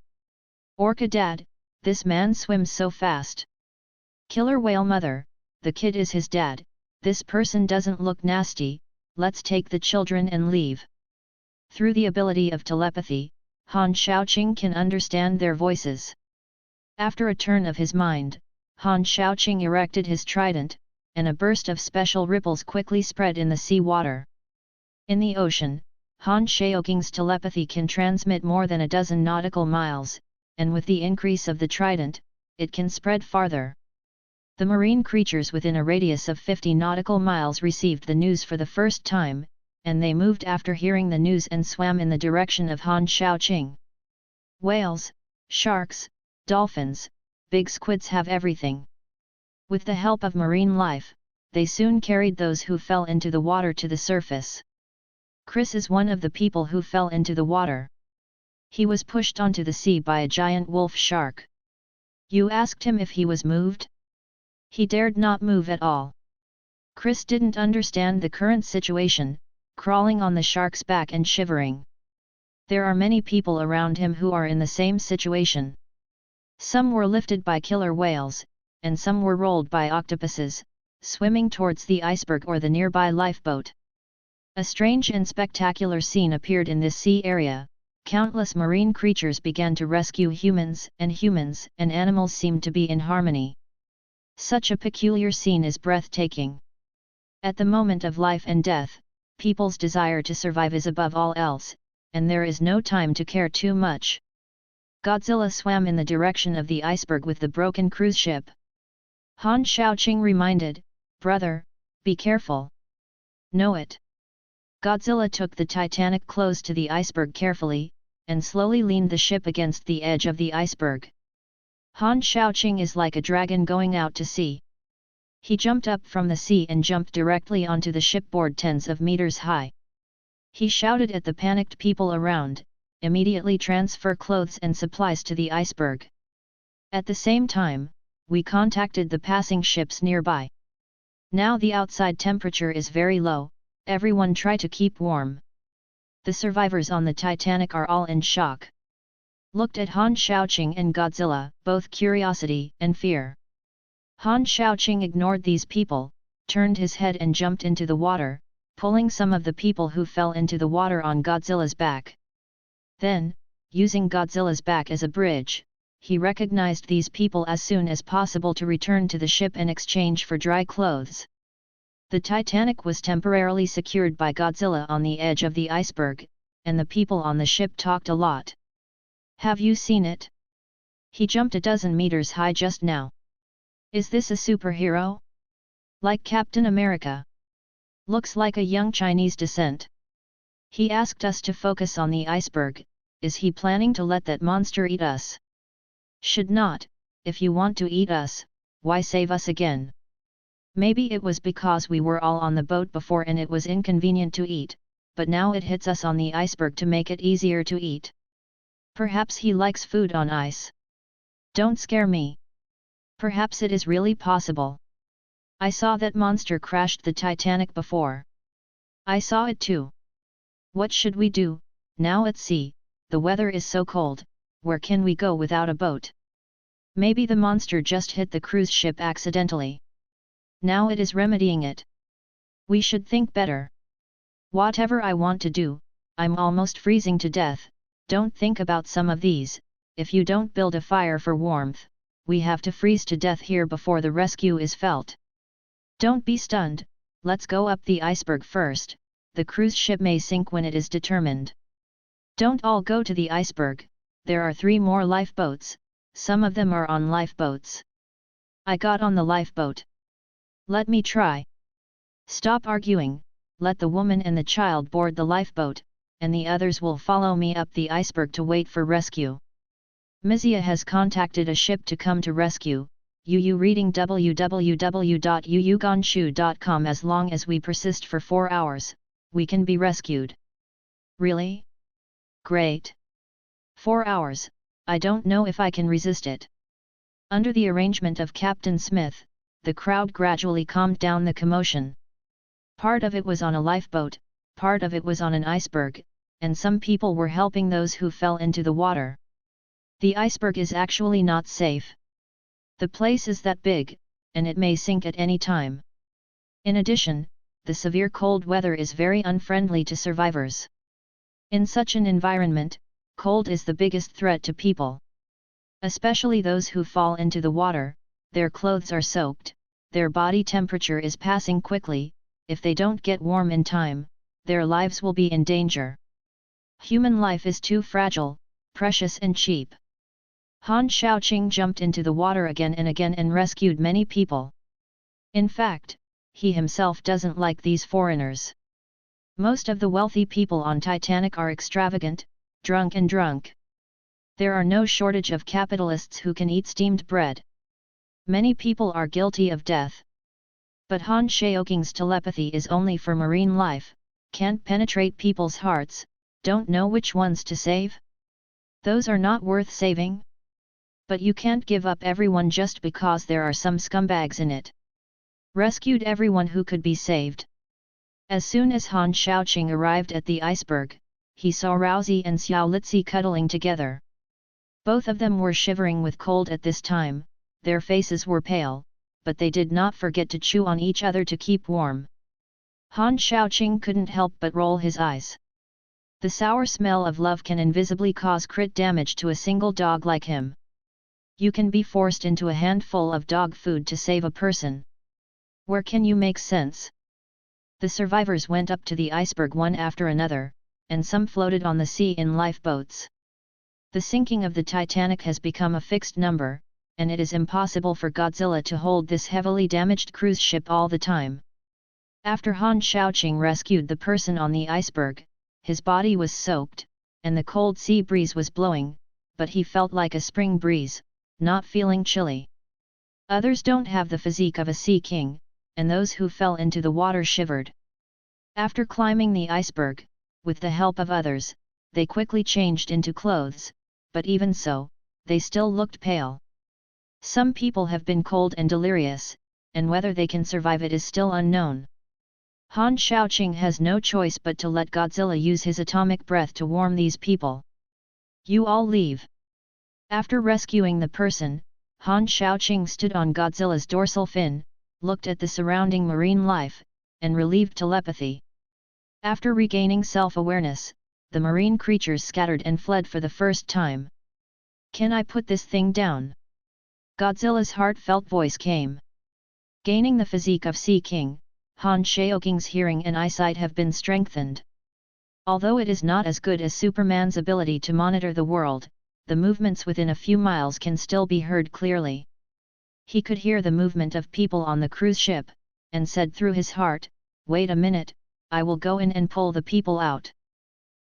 "Orca dad, this man swims so fast." "Killer whale mother, the kid is his dad, this person doesn't look nasty, let's take the children and leave." Through the ability of telepathy, Han Shaoqing can understand their voices. After a turn of his mind, Han Shaoqing erected his trident, and a burst of special ripples quickly spread in the sea water. In the ocean, Han Shaoking's telepathy can transmit more than a dozen nautical miles, and with the increase of the trident, it can spread farther. The marine creatures within a radius of 50 nautical miles received the news for the first time, and they moved after hearing the news and swam in the direction of Han Shaoqing. Whales, sharks, dolphins, big squids have everything. With the help of marine life, they soon carried those who fell into the water to the surface. Chris is one of the people who fell into the water. He was pushed onto the sea by a giant wolf shark. You asked him if he was moved? He dared not move at all. Chris didn't understand the current situation, crawling on the shark's back and shivering. There are many people around him who are in the same situation. Some were lifted by killer whales, and some were rolled by octopuses, swimming towards the iceberg or the nearby lifeboat. A strange and spectacular scene appeared in this sea area. Countless marine creatures began to rescue humans and animals seemed to be in harmony. Such a peculiar scene is breathtaking. At the moment of life and death, people's desire to survive is above all else, and there is no time to care too much. Godzilla swam in the direction of the iceberg with the broken cruise ship. Han Shaoqing reminded, "Brother, be careful." "Know it." Godzilla took the Titanic close to the iceberg carefully, and slowly leaned the ship against the edge of the iceberg. Han Shaoqing is like a dragon going out to sea. He jumped up from the sea and jumped directly onto the shipboard tens of meters high. He shouted at the panicked people around, "Immediately transfer clothes and supplies to the iceberg." At the same time, we contacted the passing ships nearby. Now the outside temperature is very low, everyone try to keep warm. The survivors on the Titanic are all in shock. Looked at Han Shaoqing and Godzilla, both curiosity and fear. Han Shaoqing ignored these people, turned his head and jumped into the water, pulling some of the people who fell into the water on Godzilla's back. Then, using Godzilla's back as a bridge, he recognized these people as soon as possible to return to the ship in exchange for dry clothes. The Titanic was temporarily secured by Godzilla on the edge of the iceberg, and the people on the ship talked a lot. "Have you seen it? He jumped a dozen meters high just now. Is this a superhero? Like Captain America? Looks like a young Chinese descent. He asked us to focus on the iceberg, is he planning to let that monster eat us? Should not, if you want to eat us, why save us again? Maybe it was because we were all on the boat before and it was inconvenient to eat, but now it hits us on the iceberg to make it easier to eat. Perhaps he likes food on ice. Don't scare me. Perhaps it is really possible. I saw that monster crashed the Titanic before. I saw it too. What should we do, now at sea? The weather is so cold, where can we go without a boat? Maybe the monster just hit the cruise ship accidentally. Now it is remedying it. We should think better. Whatever I want to do, I'm almost freezing to death. Don't think about some of these. If you don't build a fire for warmth, we have to freeze to death here before the rescue is felt. Don't be stunned, let's go up the iceberg first. The cruise ship may sink when it is determined. Don't all go to the iceberg, there are 3 more lifeboats, some of them are on lifeboats. I got on the lifeboat. Let me try. Stop arguing, let the woman and the child board the lifeboat, and the others will follow me up the iceberg to wait for rescue. Mizia has contacted a ship to come to rescue. Yu reading www.yuyugonshu.com. As long as we persist for 4 hours, we can be rescued. Really? Great. 4 hours, I don't know if I can resist it. Under the arrangement of Captain Smith, the crowd gradually calmed down the commotion. Part of it was on a lifeboat, part of it was on an iceberg, and some people were helping those who fell into the water. The iceberg is actually not safe. The place is that big, and it may sink at any time. In addition, the severe cold weather is very unfriendly to survivors. In such an environment, cold is the biggest threat to people. Especially those who fall into the water, their clothes are soaked, their body temperature is passing quickly, if they don't get warm in time, their lives will be in danger. Human life is too fragile, precious and cheap. Han Shaoqing jumped into the water again and rescued many people. In fact, he himself doesn't like these foreigners. Most of the wealthy people on Titanic are extravagant, drunk. There are no shortage of capitalists who can eat steamed bread. Many people are guilty of death. But Han Shaoqing's telepathy is only for marine life, can't penetrate people's hearts, don't know which ones to save? Those are not worth saving? But you can't give up everyone just because there are some scumbags in it. Rescued everyone who could be saved. As soon as Han Shaoqing arrived at the iceberg, he saw Rousey and Xiao Litzi cuddling together. Both of them were shivering with cold at this time, their faces were pale, but they did not forget to chew on each other to keep warm. Han Shaoqing couldn't help but roll his eyes. The sour smell of love can invisibly cause crit damage to a single dog like him. You can be forced into a handful of dog food to save a person. Where can you make sense? The survivors went up to the iceberg one after another, and some floated on the sea in lifeboats. The sinking of the Titanic has become a fixed number, and it is impossible for Godzilla to hold this heavily damaged cruise ship all the time. After Han Shaoqing rescued the person on the iceberg, his body was soaked, and the cold sea breeze was blowing, but he felt like a spring breeze, not feeling chilly. Others don't have the physique of a sea king, and those who fell into the water shivered. After climbing the iceberg, with the help of others, they quickly changed into clothes, but even so, they still looked pale. Some people have been cold and delirious, and whether they can survive it is still unknown. Han Shaoqing has no choice but to let Godzilla use his atomic breath to warm these people. You all leave. After rescuing the person, Han Shaoqing stood on Godzilla's dorsal fin, looked at the surrounding marine life, and relieved telepathy. After regaining self-awareness, the marine creatures scattered and fled for the first time. Can I put this thing down? Godzilla's heartfelt voice came. Gaining the physique of Sea King, Han Shaoqing's hearing and eyesight have been strengthened. Although it is not as good as Superman's ability to monitor the world, the movements within a few miles can still be heard clearly. He could hear the movement of people on the cruise ship, and said through his heart, "Wait a minute, I will go in and pull the people out."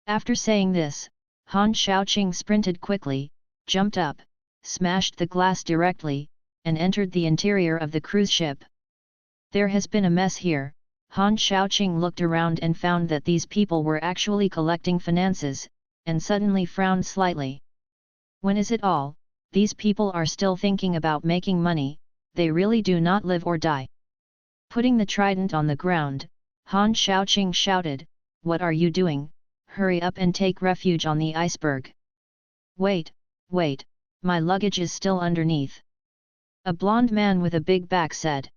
After saying this, Han Shaoqing sprinted quickly, jumped up, smashed the glass directly, and entered the interior of the cruise ship. There has been a mess here. Han Shaoqing looked around and found that these people were actually collecting finances, and suddenly frowned slightly. When is it all? These people are still thinking about making money, they really do not live or die. Putting the trident on the ground, Han Shaoqing shouted, "What are you doing? Hurry up and take refuge on the iceberg." "Wait, wait, my luggage is still underneath." A blonde man with a big back said.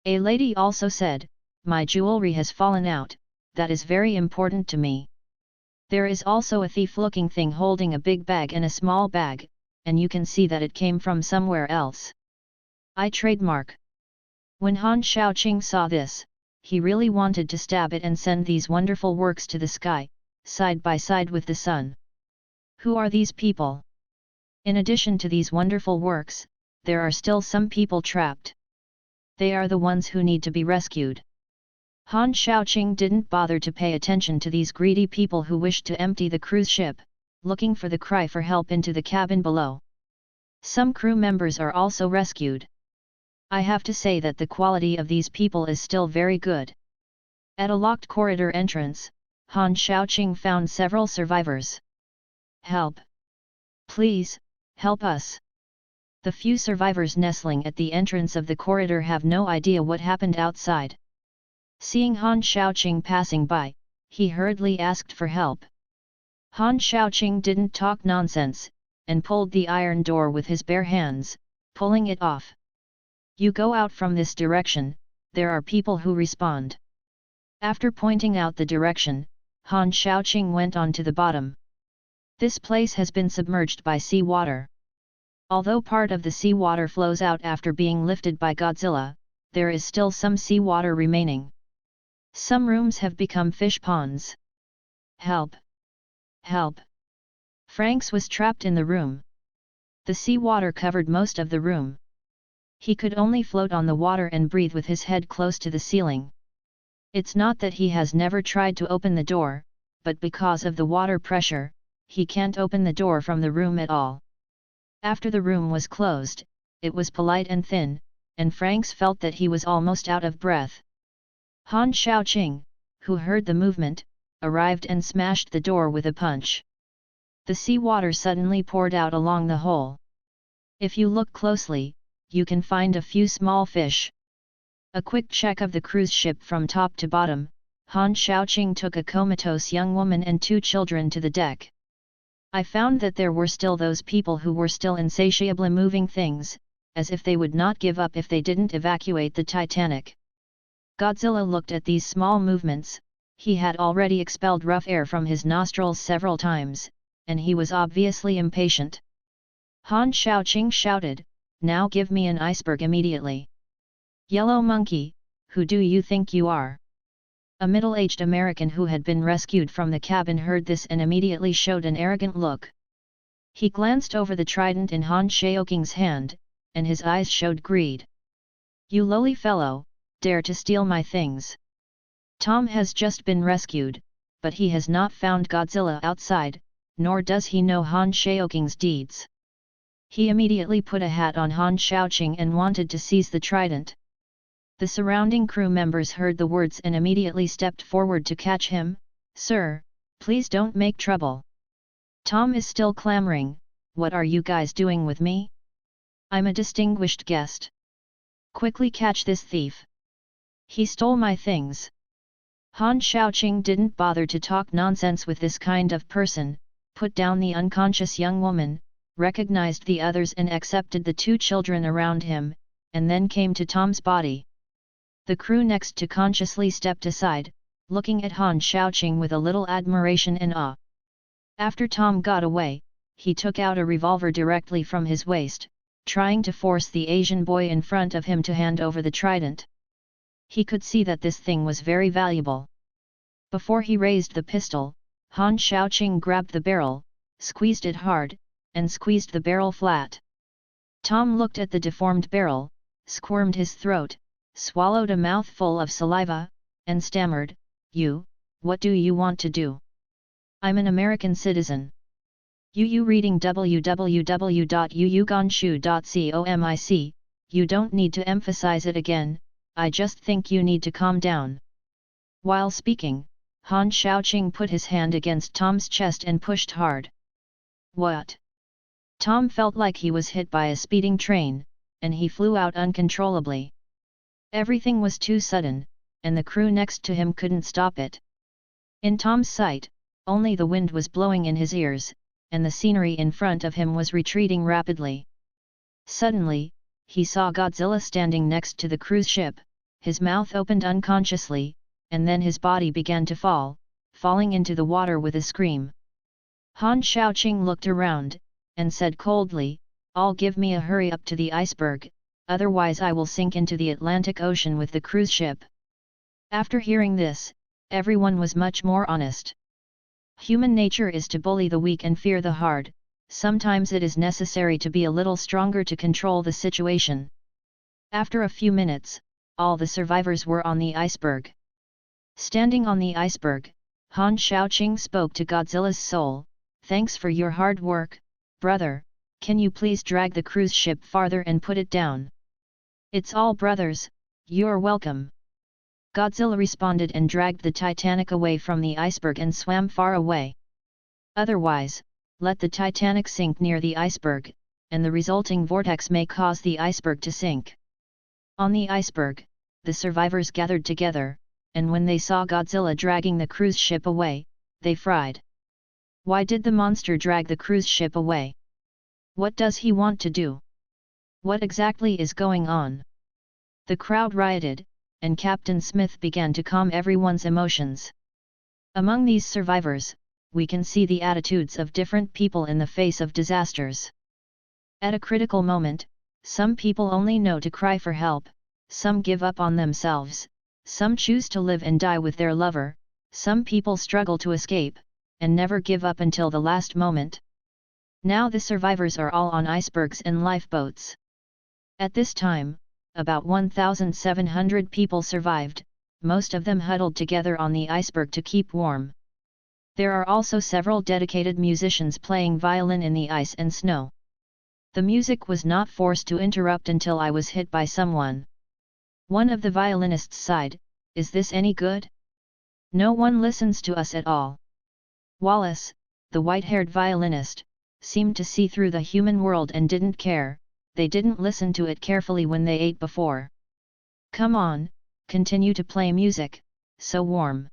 A lady also said, "My jewelry has fallen out, that is very important to me." There is also a thief-looking thing holding a big bag and a small bag, and you can see that it came from somewhere else. I trademark. When Han Shaoqing saw this, he really wanted to stab it and send these wonderful works to the sky, side by side with the sun. Who are these people? In addition to these wonderful works, there are still some people trapped. They are the ones who need to be rescued. Han Shaoqing didn't bother to pay attention to these greedy people who wished to empty the cruise ship, looking for the cry for help into the cabin below. Some crew members are also rescued. I have to say that the quality of these people is still very good. At a locked corridor entrance, Han Shaoqing found several survivors. "Help! Please, help us!" The few survivors nestling at the entrance of the corridor have no idea what happened outside. Seeing Han Shaoqing passing by, he hurriedly asked for help. Han Shaoqing didn't talk nonsense, and pulled the iron door with his bare hands, pulling it off. "You go out from this direction, there are people who respond." After pointing out the direction, Han Shaoqing went on to the bottom. This place has been submerged by sea water. Although part of the sea water flows out after being lifted by Godzilla, there is still some sea water remaining. Some rooms have become fish ponds. "Help! Help!" Franks was trapped in the room. The sea water covered most of the room. He could only float on the water and breathe with his head close to the ceiling. It's not that he has never tried to open the door, but because of the water pressure, he can't open the door from the room at all. After the room was closed, it was polite and thin, and Franks felt that he was almost out of breath. Han Shaoqing, who heard the movement, arrived and smashed the door with a punch. The sea water suddenly poured out along the hole. If you look closely, you can find a few small fish. A quick check of the cruise ship from top to bottom, Han Shaoqing took a comatose young woman and 2 children to the deck. I found that there were still those people who were still insatiably moving things, as if they would not give up if they didn't evacuate the Titanic. Godzilla looked at these small movements. He had already expelled rough air from his nostrils several times, and he was obviously impatient. Han Shaoqing shouted, "Now give me an iceberg immediately." "Yellow monkey, who do you think you are?" A middle-aged American who had been rescued from the cabin heard this and immediately showed an arrogant look. He glanced over the trident in Han Shaoqing's hand, and his eyes showed greed. "You lowly fellow, dare to steal my things." Tom has just been rescued, but he has not found Godzilla outside, nor does he know Han Shaoqing's deeds. He immediately put a hat on Han Shaoqing and wanted to seize the trident. The surrounding crew members heard the words and immediately stepped forward to catch him. "Sir, please don't make trouble." Tom is still clamoring, "What are you guys doing with me? I'm a distinguished guest. Quickly catch this thief. He stole my things." Han Shaoqing didn't bother to talk nonsense with this kind of person, put down the unconscious young woman, recognized the others and accepted the 2 children around him, and then came to Tom's body. The crew next to consciously stepped aside, looking at Han Shaoqing with a little admiration and awe. After Tom got away, he took out a revolver directly from his waist, trying to force the Asian boy in front of him to hand over the trident. He could see that this thing was very valuable. Before he raised the pistol, Han Shaoqing grabbed the barrel, squeezed it hard, and squeezed the barrel flat. Tom looked at the deformed barrel, squirmed his throat, swallowed a mouthful of saliva, and stammered, What do you want to do? I'm an American citizen." Reading www.yuyuganshu.comic you don't need to emphasize it again, I just think you need to calm down. While speaking, Han Shaoqing put his hand against Tom's chest and pushed hard. What? Tom felt like he was hit by a speeding train, and he flew out uncontrollably. Everything was too sudden, and the crew next to him couldn't stop it. In Tom's sight, only the wind was blowing in his ears, and the scenery in front of him was retreating rapidly. Suddenly, he saw Godzilla standing next to the cruise ship, his mouth opened unconsciously, and then his body began to falling into the water with a scream. Han Shaoqing looked around, and said coldly, "All give me a hurry up to the iceberg, otherwise I will sink into the Atlantic Ocean with the cruise ship." After hearing this, everyone was much more honest. Human nature is to bully the weak and fear the hard. Sometimes it is necessary to be a little stronger to control the situation. After a few minutes, all the survivors were on the iceberg. Standing on the iceberg, Han Shaoqing spoke to Godzilla's soul, "Thanks for your hard work, brother, can you please drag the cruise ship farther and put it down?" "It's all brothers, you're welcome." Godzilla responded and dragged the Titanic away from the iceberg and swam far away. Otherwise, let the Titanic sink near the iceberg, and the resulting vortex may cause the iceberg to sink. On the iceberg, the survivors gathered together, and when they saw Godzilla dragging the cruise ship away, they fried. Why did the monster drag the cruise ship away? What does he want to do? What exactly is going on? The crowd rioted, and Captain Smith began to calm everyone's emotions. Among these survivors, we can see the attitudes of different people in the face of disasters. At a critical moment, some people only know to cry for help, some give up on themselves, some choose to live and die with their lover, some people struggle to escape, and never give up until the last moment. Now the survivors are all on icebergs and lifeboats. At this time, about 1,700 people survived, most of them huddled together on the iceberg to keep warm. There are also several dedicated musicians playing violin in the ice and snow. The music was not forced to interrupt until I was hit by someone. One of the violinists sighed, "Is this any good? No one listens to us at all." Wallace, the white-haired violinist, seemed to see through the human world and didn't care. They didn't listen to it carefully when they ate before. "Come on, continue to play music, so warm."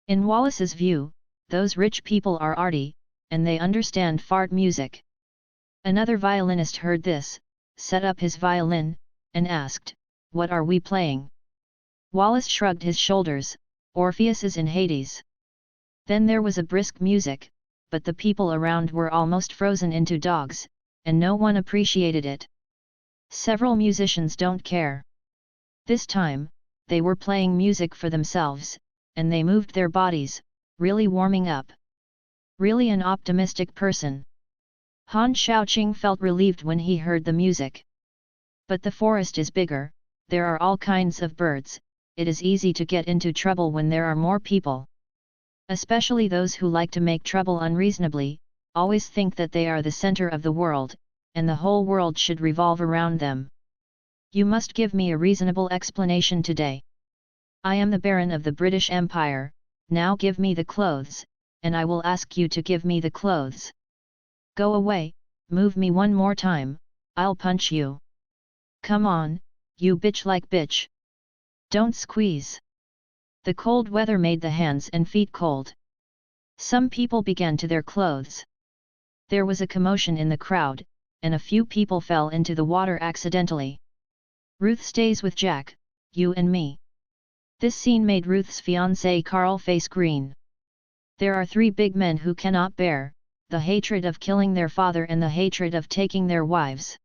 In Wallace's view, those rich people are arty, and they understand fart music. Another violinist heard this, set up his violin, and asked, "What are we playing?" Wallace shrugged his shoulders, "Orpheus is in Hades." Then there was a brisk music, but the people around were almost frozen into dogs, and no one appreciated it. Several musicians don't care. This time, they were playing music for themselves, and they moved their bodies, really warming up. Really an optimistic person. Han Shaoqing felt relieved when he heard the music. But the forest is bigger, there are all kinds of birds, it is easy to get into trouble when there are more people. Especially those who like to make trouble unreasonably, always think that they are the center of the world, and the whole world should revolve around them. You must give me a reasonable explanation today. I am the Baron of the British Empire, now give me the clothes, and I will ask you to give me the clothes. Go away, move me one more time, I'll punch you. Come on, you bitch like bitch. Don't squeeze. The cold weather made the hands and feet cold. Some people began to their clothes. There was a commotion in the crowd, and a few people fell into the water accidentally. Ruth stays with Jack, you and me. This scene made Ruth's fiancé Carl face green. There are three big men who cannot bear the hatred of killing their father and the hatred of taking their wives.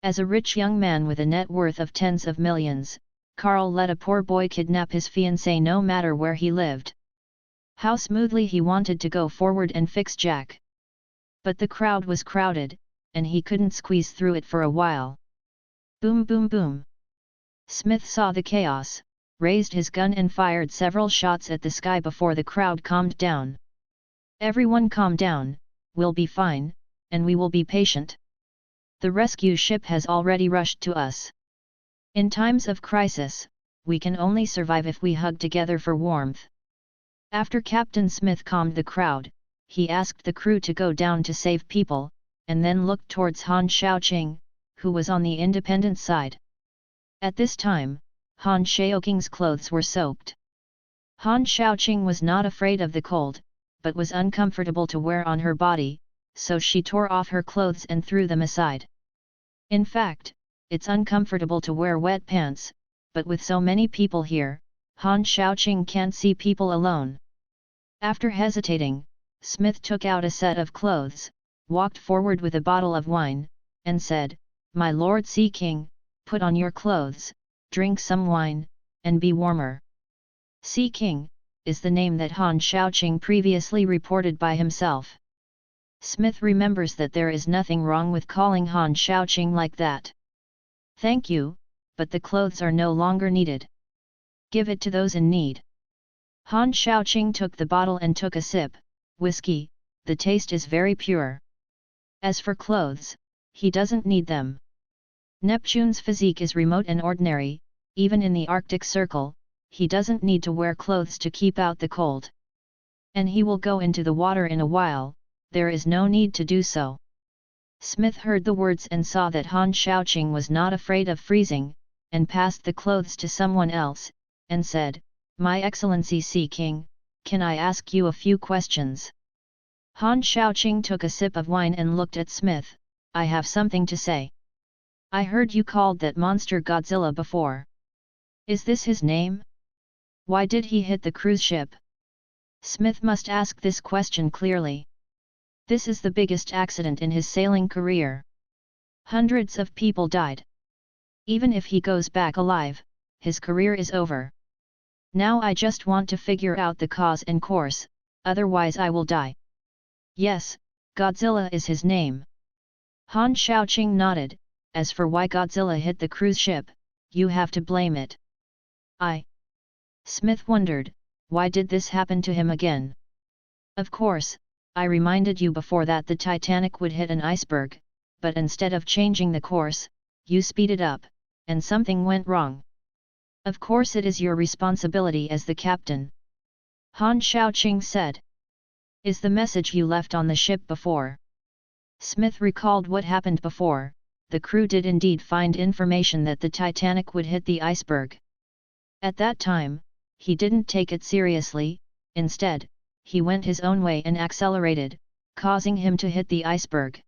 As a rich young man with a net worth of tens of millions, Carl let a poor boy kidnap his fiancée no matter where he lived. How smoothly he wanted to go forward and fix Jack. But the crowd was crowded, and he couldn't squeeze through it for a while. Boom boom boom. Smith saw the chaos, raised his gun and fired several shots at the sky before the crowd calmed down. Everyone calm down, we'll be fine, and we will be patient. The rescue ship has already rushed to us. In times of crisis, we can only survive if we hug together for warmth. After Captain Smith calmed the crowd, he asked the crew to go down to save people, and then looked towards Han Shaoqing, who was on the independent side. At this time, Han Shaoqing's clothes were soaked. Han Shaoqing was not afraid of the cold, but was uncomfortable to wear on her body, so she tore off her clothes and threw them aside. In fact, it's uncomfortable to wear wet pants, but with so many people here, Han Shaoqing can't see people alone. After hesitating, Smith took out a set of clothes, walked forward with a bottle of wine, and said, "My Lord Sea King, put on your clothes, drink some wine, and be warmer." Sea King is the name that Han Shaoqing previously reported by himself. Smith remembers that there is nothing wrong with calling Han Shaoqing like that. "Thank you, but the clothes are no longer needed. Give it to those in need." Han Shaoqing took the bottle and took a sip. "Whiskey, the taste is very pure. As for clothes, he doesn't need them. Neptune's physique is remote and ordinary, even in the Arctic Circle, he doesn't need to wear clothes to keep out the cold. And he will go into the water in a while, there is no need to do so." Smith heard the words and saw that Han Shaoqing was not afraid of freezing, and passed the clothes to someone else, and said, "My Excellency Sea King, can I ask you a few questions?" Han Shaoqing took a sip of wine and looked at Smith. "I have something to say. I heard you called that monster Godzilla before. Is this his name? Why did he hit the cruise ship?" Smith must ask this question clearly. This is the biggest accident in his sailing career. Hundreds of people died. Even if he goes back alive, his career is over. Now I just want to figure out the cause and course, otherwise I will die. Yes, Godzilla is his name. Han Shaoqing nodded. As for why Godzilla hit the cruise ship, you have to blame it. Smith wondered, why did this happen to him again? Of course, I reminded you before that the Titanic would hit an iceberg, but instead of changing the course, you speeded up, and something went wrong. Of course it is your responsibility as the captain. Han Shaoqing said. Is the message you left on the ship before? Smith recalled what happened before. The crew did indeed find information that the Titanic would hit the iceberg. At that time, he didn't take it seriously, instead, he went his own way and accelerated, causing him to hit the iceberg.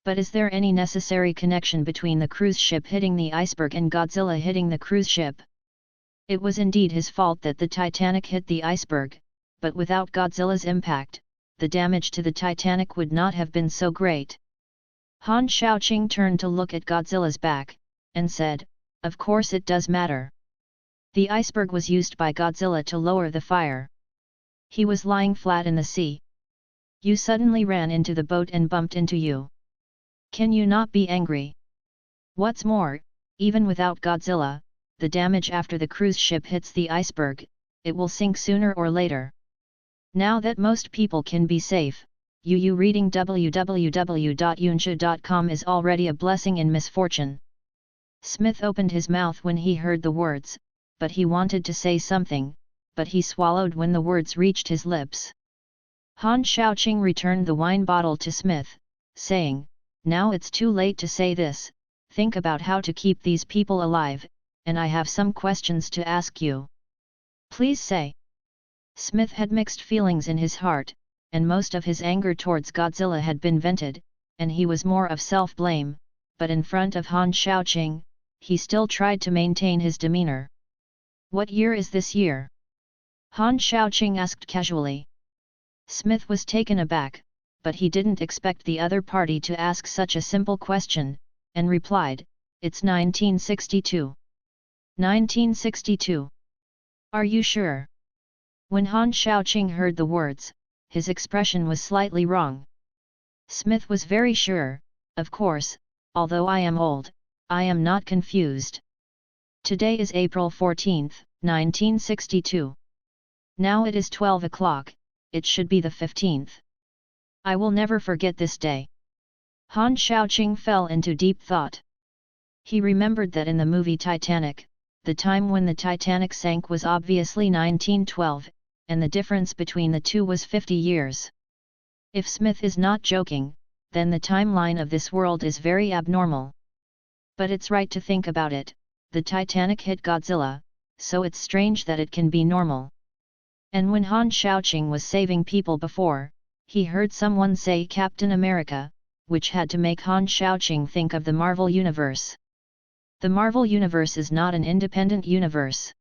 But is there any necessary connection between the cruise ship hitting the iceberg and Godzilla hitting the cruise ship? It was indeed his fault that the Titanic hit the iceberg, but without Godzilla's impact, the damage to the Titanic would not have been so great. Han Shaoqing turned to look at Godzilla's back, and said, "Of course it does matter. The iceberg was used by Godzilla to lower the fire. He was lying flat in the sea. You suddenly ran into the boat and bumped into you. Can you not be angry? What's more, even without Godzilla, the damage after the cruise ship hits the iceberg, it will sink sooner or later. Now that most people can be safe, you reading www.yunsha.com is already a blessing in misfortune." Smith opened his mouth when he heard the words, but he wanted to say something, but he swallowed when the words reached his lips. Han Shaoqing returned the wine bottle to Smith, saying, "Now it's too late to say this, think about how to keep these people alive, and I have some questions to ask you. Please say." Smith had mixed feelings in his heart, and most of his anger towards Godzilla had been vented, and he was more of self-blame, but in front of Han Shaoqing, he still tried to maintain his demeanor. "What year is this year?" Han Shaoqing asked casually. Smith was taken aback, but he didn't expect the other party to ask such a simple question, and replied, "It's 1962. 1962. Are you sure?" When Han Shaoqing heard the words, his expression was slightly wrong. Smith was very sure, "Of course, although I am old, I am not confused. Today is April 14, 1962. Now it is 12 o'clock, it should be the 15th. I will never forget this day." Han Shaoqing fell into deep thought. He remembered that in the movie Titanic, the time when the Titanic sank was obviously 1912, and the difference between the two was 50 years. If Smith is not joking, then the timeline of this world is very abnormal. But it's right to think about it, the Titanic hit Godzilla, so it's strange that it can be normal. And when Han Shaoqing was saving people before, he heard someone say Captain America, which had to make Han Shaoqing think of the Marvel Universe. The Marvel Universe is not an independent universe.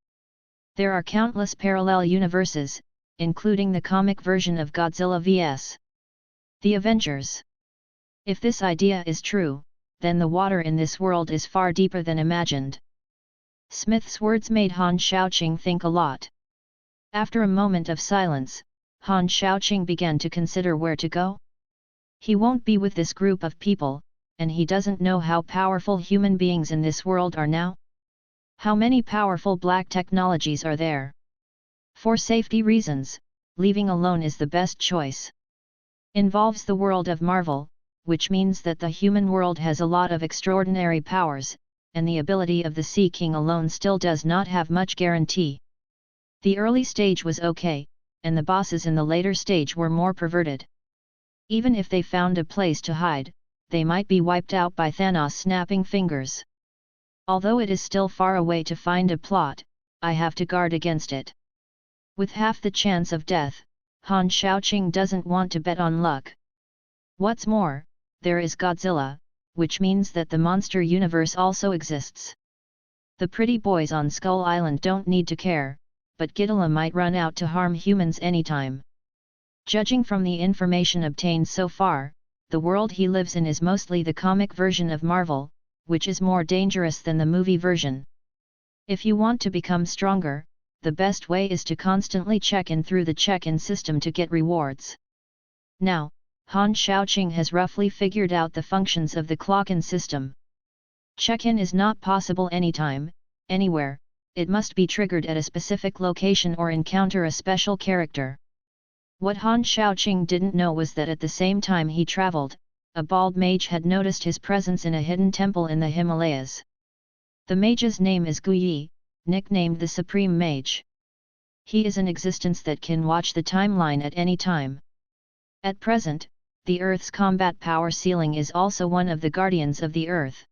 There are countless parallel universes, including the comic version of Godzilla vs. the Avengers. If this idea is true, then the water in this world is far deeper than imagined. Smith's words made Han Shaoqing think a lot. After a moment of silence, Han Shaoqing began to consider where to go. He won't be with this group of people, and he doesn't know how powerful human beings in this world are now. How many powerful black technologies are there? For safety reasons, leaving alone is the best choice. Involves the world of Marvel, which means that the human world has a lot of extraordinary powers, and the ability of the Sea King alone still does not have much guarantee. The early stage was okay, and the bosses in the later stage were more perverted. Even if they found a place to hide, they might be wiped out by Thanos snapping fingers. Although it is still far away to find a plot, I have to guard against it. With half the chance of death, Han Shaoqing doesn't want to bet on luck. What's more, there is Godzilla, which means that the monster universe also exists. The pretty boys on Skull Island don't need to care, but Ghidorah might run out to harm humans anytime. Judging from the information obtained so far, the world he lives in is mostly the comic version of Marvel, which is more dangerous than the movie version. If you want to become stronger, the best way is to constantly check in through the check-in system to get rewards. Now, Han Shaoqing has roughly figured out the functions of the clock-in system. Check-in is not possible anytime, anywhere, it must be triggered at a specific location or encounter a special character. What Han Shaoqing didn't know was that at the same time he traveled, a bald mage had noticed his presence in a hidden temple in the Himalayas. The mage's name is Gu Yi, nicknamed the Supreme Mage. He is an existence that can watch the timeline at any time. At present, the Earth's combat power ceiling is also one of the guardians of the Earth.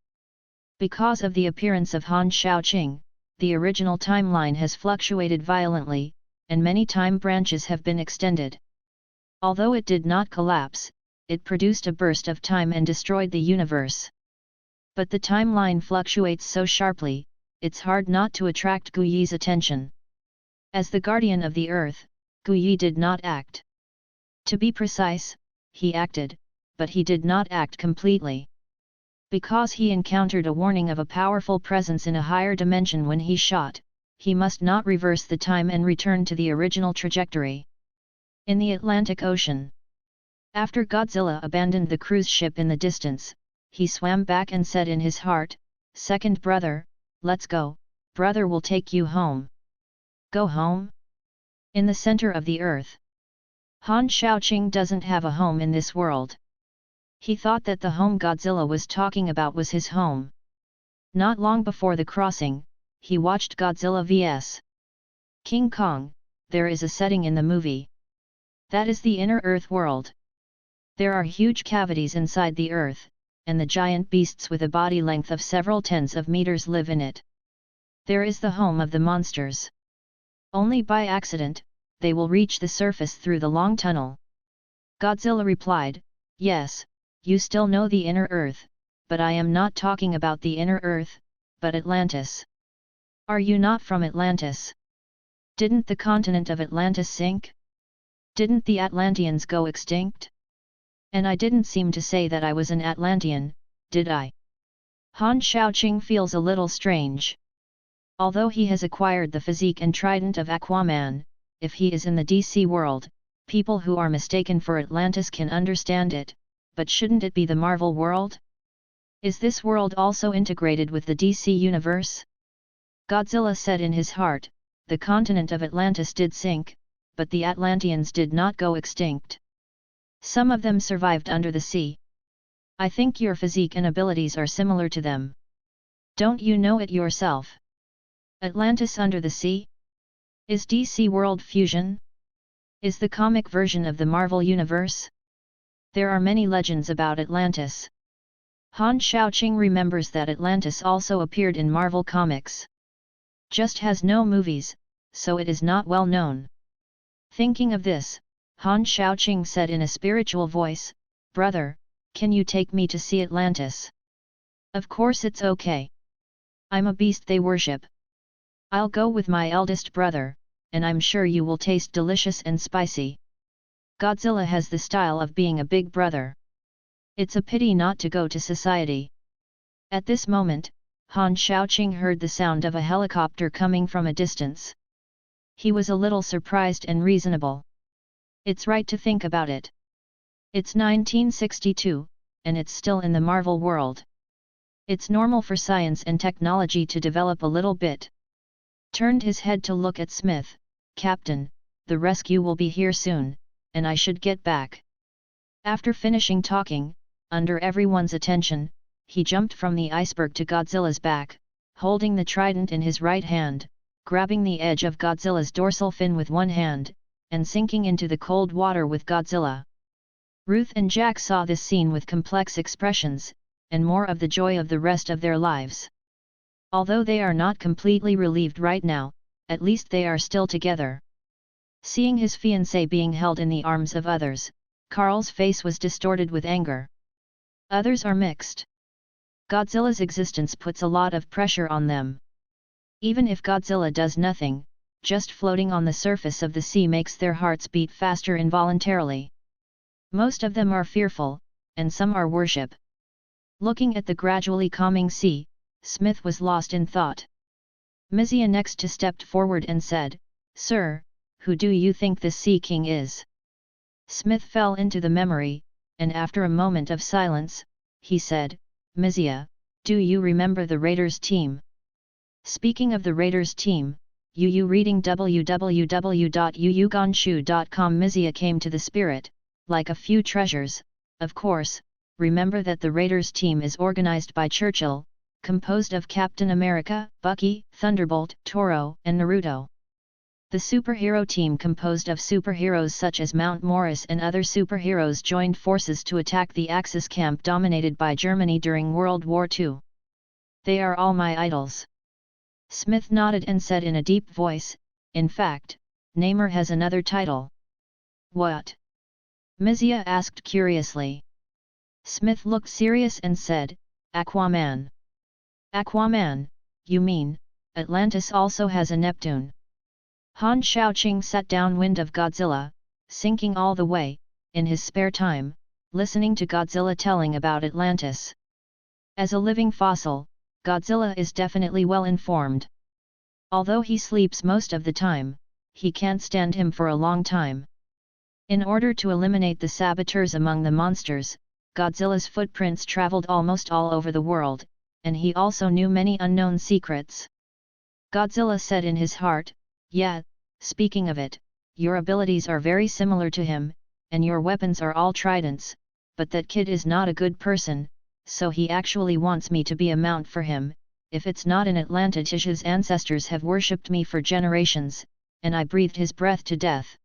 Because of the appearance of Han Shaoqing, the original timeline has fluctuated violently, and many time branches have been extended. Although it did not collapse, it produced a burst of time and destroyed the universe. But the timeline fluctuates so sharply, it's hard not to attract Gu Yi's attention. As the guardian of the Earth, Gu Yi did not act. To be precise, he acted, but he did not act completely. Because he encountered a warning of a powerful presence in a higher dimension when he shot, he must not reverse the time and return to the original trajectory. In the Atlantic Ocean. After Godzilla abandoned the cruise ship in the distance, he swam back and said in his heart, "Second brother, let's go, brother will take you home." Go home? In the center of the Earth. Han Shaoqing doesn't have a home in this world. He thought that the home Godzilla was talking about was his home. Not long before the crossing, he watched Godzilla vs. King Kong. There is a setting in the movie. That is the inner Earth world. There are huge cavities inside the Earth, and the giant beasts with a body length of several tens of meters live in it. There is the home of the monsters. Only by accident, they will reach the surface through the long tunnel. Godzilla replied, "Yes, you still know the inner Earth, but I am not talking about the inner Earth, but Atlantis. Are you not from Atlantis? Didn't the continent of Atlantis sink? Didn't the Atlanteans go extinct? And I didn't seem to say that I was an Atlantean, did I?" Han Shaoqing feels a little strange. Although he has acquired the physique and trident of Aquaman, if he is in the DC world, people who are mistaken for Atlantis can understand it, but shouldn't it be the Marvel world? Is this world also integrated with the DC universe? Godzilla said in his heart, the continent of Atlantis did sink, but the Atlanteans did not go extinct. Some of them survived under the sea. I think your physique and abilities are similar to them. Don't you know it yourself? Atlantis under the sea? Is DC World Fusion? Is the comic version of the Marvel Universe? There are many legends about Atlantis. Han Shaoqing remembers that Atlantis also appeared in Marvel Comics. Just has no movies, so it is not well known. Thinking of this, Han Shaoqing said in a spiritual voice, "Brother, can you take me to see Atlantis?" "Of course it's okay. I'm a beast they worship. I'll go with my eldest brother, and I'm sure you will taste delicious and spicy. Godzilla has the style of being a big brother. It's a pity not to go to society." At this moment, Han Shaoqing heard the sound of a helicopter coming from a distance. He was a little surprised and reasonable. It's right to think about it. It's 1962, and it's still in the Marvel world. It's normal for science and technology to develop a little bit. Turned his head to look at Smith. "Captain, the rescue will be here soon, and I should get back." After finishing talking, under everyone's attention, he jumped from the iceberg to Godzilla's back, holding the trident in his right hand, grabbing the edge of Godzilla's dorsal fin with one hand, and sinking into the cold water with Godzilla. Ruth and Jack saw this scene with complex expressions, and more of the joy of the rest of their lives. Although they are not completely relieved right now, at least they are still together. Seeing his fiancée being held in the arms of others, Carl's face was distorted with anger. Others are mixed. Godzilla's existence puts a lot of pressure on them. Even if Godzilla does nothing, just floating on the surface of the sea makes their hearts beat faster involuntarily. Most of them are fearful, and some are worship. Looking at the gradually calming sea, Smith was lost in thought. Mizia next to stepped forward and said, "Sir, who do you think this Sea King is?" Smith fell into the memory, and after a moment of silence, he said, "Mizia, do you remember the Raiders team?" Speaking of the Raiders team, Yu reading www.yuyuganshu.com. Mizia came to the spirit, like a few treasures. Of course, remember that the Raiders team is organized by Churchill, composed of Captain America, Bucky, Thunderbolt, Toro, and Naruto. The superhero team composed of superheroes such as Mount Morris and other superheroes joined forces to attack the Axis camp dominated by Germany during World War II. They are all my idols. Smith nodded and said in a deep voice, "In fact, Namor has another title." "What?" Mizia asked curiously. Smith looked serious and said, "Aquaman." "Aquaman, you mean, Atlantis also has a Neptune." Han Shaoqing sat downwind of Godzilla, sinking all the way, in his spare time, listening to Godzilla telling about Atlantis. As a living fossil, Godzilla is definitely well informed. Although he sleeps most of the time, he can't stand him for a long time. In order to eliminate the saboteurs among the monsters, Godzilla's footprints traveled almost all over the world, and he also knew many unknown secrets. Godzilla said in his heart, "Yeah, speaking of it, your abilities are very similar to him, and your weapons are all tridents, but that kid is not a good person, so he actually wants me to be a mount for him. If it's not in Atlantis, his ancestors have worshipped me for generations, and I breathed his breath to death.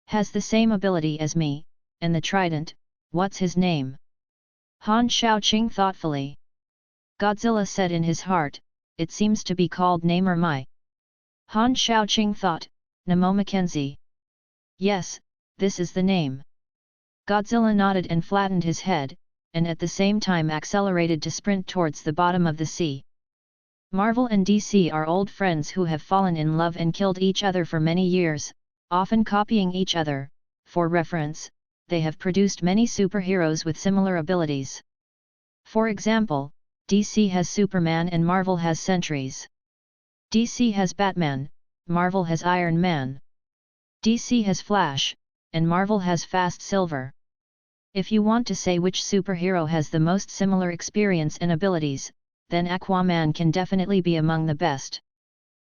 Has the same ability as me, and the trident, what's his name?" Han Shaoqing thoughtfully. Godzilla said in his heart, "It seems to be called Namor Mai." Han Shaoqing thought, "Nemo Mackenzie. Yes, this is the name." Godzilla nodded and flattened his head, and at the same time accelerated to sprint towards the bottom of the sea. Marvel and DC are old friends who have fallen in love and killed each other for many years, often copying each other. For reference, they have produced many superheroes with similar abilities. For example, DC has Superman and Marvel has Sentries. DC has Batman, Marvel has Iron Man. DC has Flash, and Marvel has Fast Silver. If you want to say which superhero has the most similar experience and abilities, then Aquaman can definitely be among the best.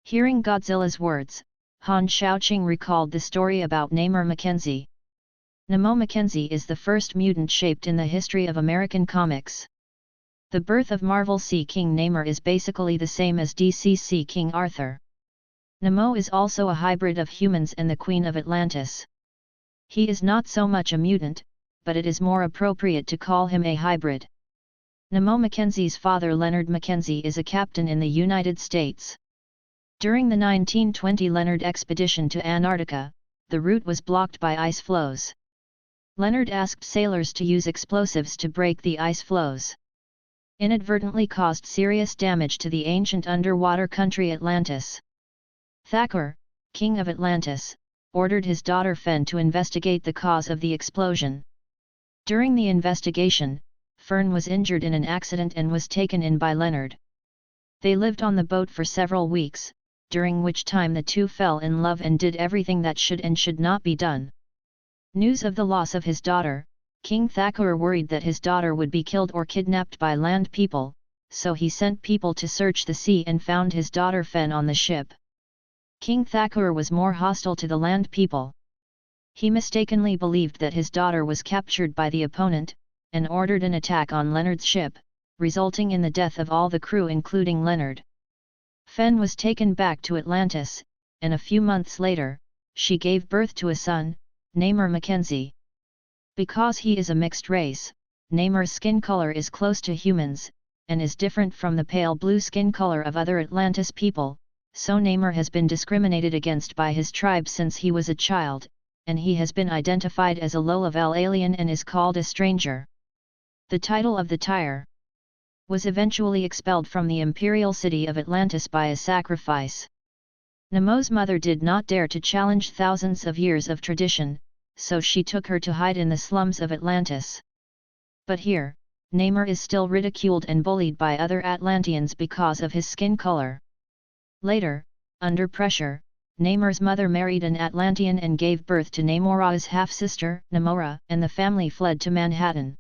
Hearing Godzilla's words, Han Shaoqing recalled the story about Namor Mackenzie. Nemo Mackenzie is the first mutant shaped in the history of American comics. The birth of Marvel Sea King Namor is basically the same as DC Sea King Arthur. Nemo is also a hybrid of humans and the Queen of Atlantis. He is not so much a mutant, but it is more appropriate to call him a hybrid. Nemo Mackenzie's father Leonard Mackenzie is a captain in the United States. During the 1920 Leonard expedition to Antarctica, the route was blocked by ice floes. Leonard asked sailors to use explosives to break the ice floes. Inadvertently caused serious damage to the ancient underwater country Atlantis. Thakur, king of Atlantis, ordered his daughter Fen to investigate the cause of the explosion. During the investigation, Fern was injured in an accident and was taken in by Leonard. They lived on the boat for several weeks, during which time the two fell in love and did everything that should and should not be done. News of the loss of his daughter, King Thakur worried that his daughter would be killed or kidnapped by land people, so he sent people to search the sea and found his daughter Fen on the ship. King Thakur was more hostile to the land people. He mistakenly believed that his daughter was captured by the opponent, and ordered an attack on Leonard's ship, resulting in the death of all the crew including Leonard. Fen was taken back to Atlantis, and a few months later, she gave birth to a son, Namor Mackenzie. Because he is a mixed race, Namor's skin color is close to humans, and is different from the pale blue skin color of other Atlantis people, so Namor has been discriminated against by his tribe since he was a child, and he has been identified as a low-level alien and is called a stranger. The title of the Tyr was eventually expelled from the imperial city of Atlantis by a sacrifice. Nemo's mother did not dare to challenge thousands of years of tradition, so she took her to hide in the slums of Atlantis. But here, Namor is still ridiculed and bullied by other Atlanteans because of his skin color. Later, under pressure, Namor's mother married an Atlantean and gave birth to Namora's half-sister, Namora, and the family fled to Manhattan.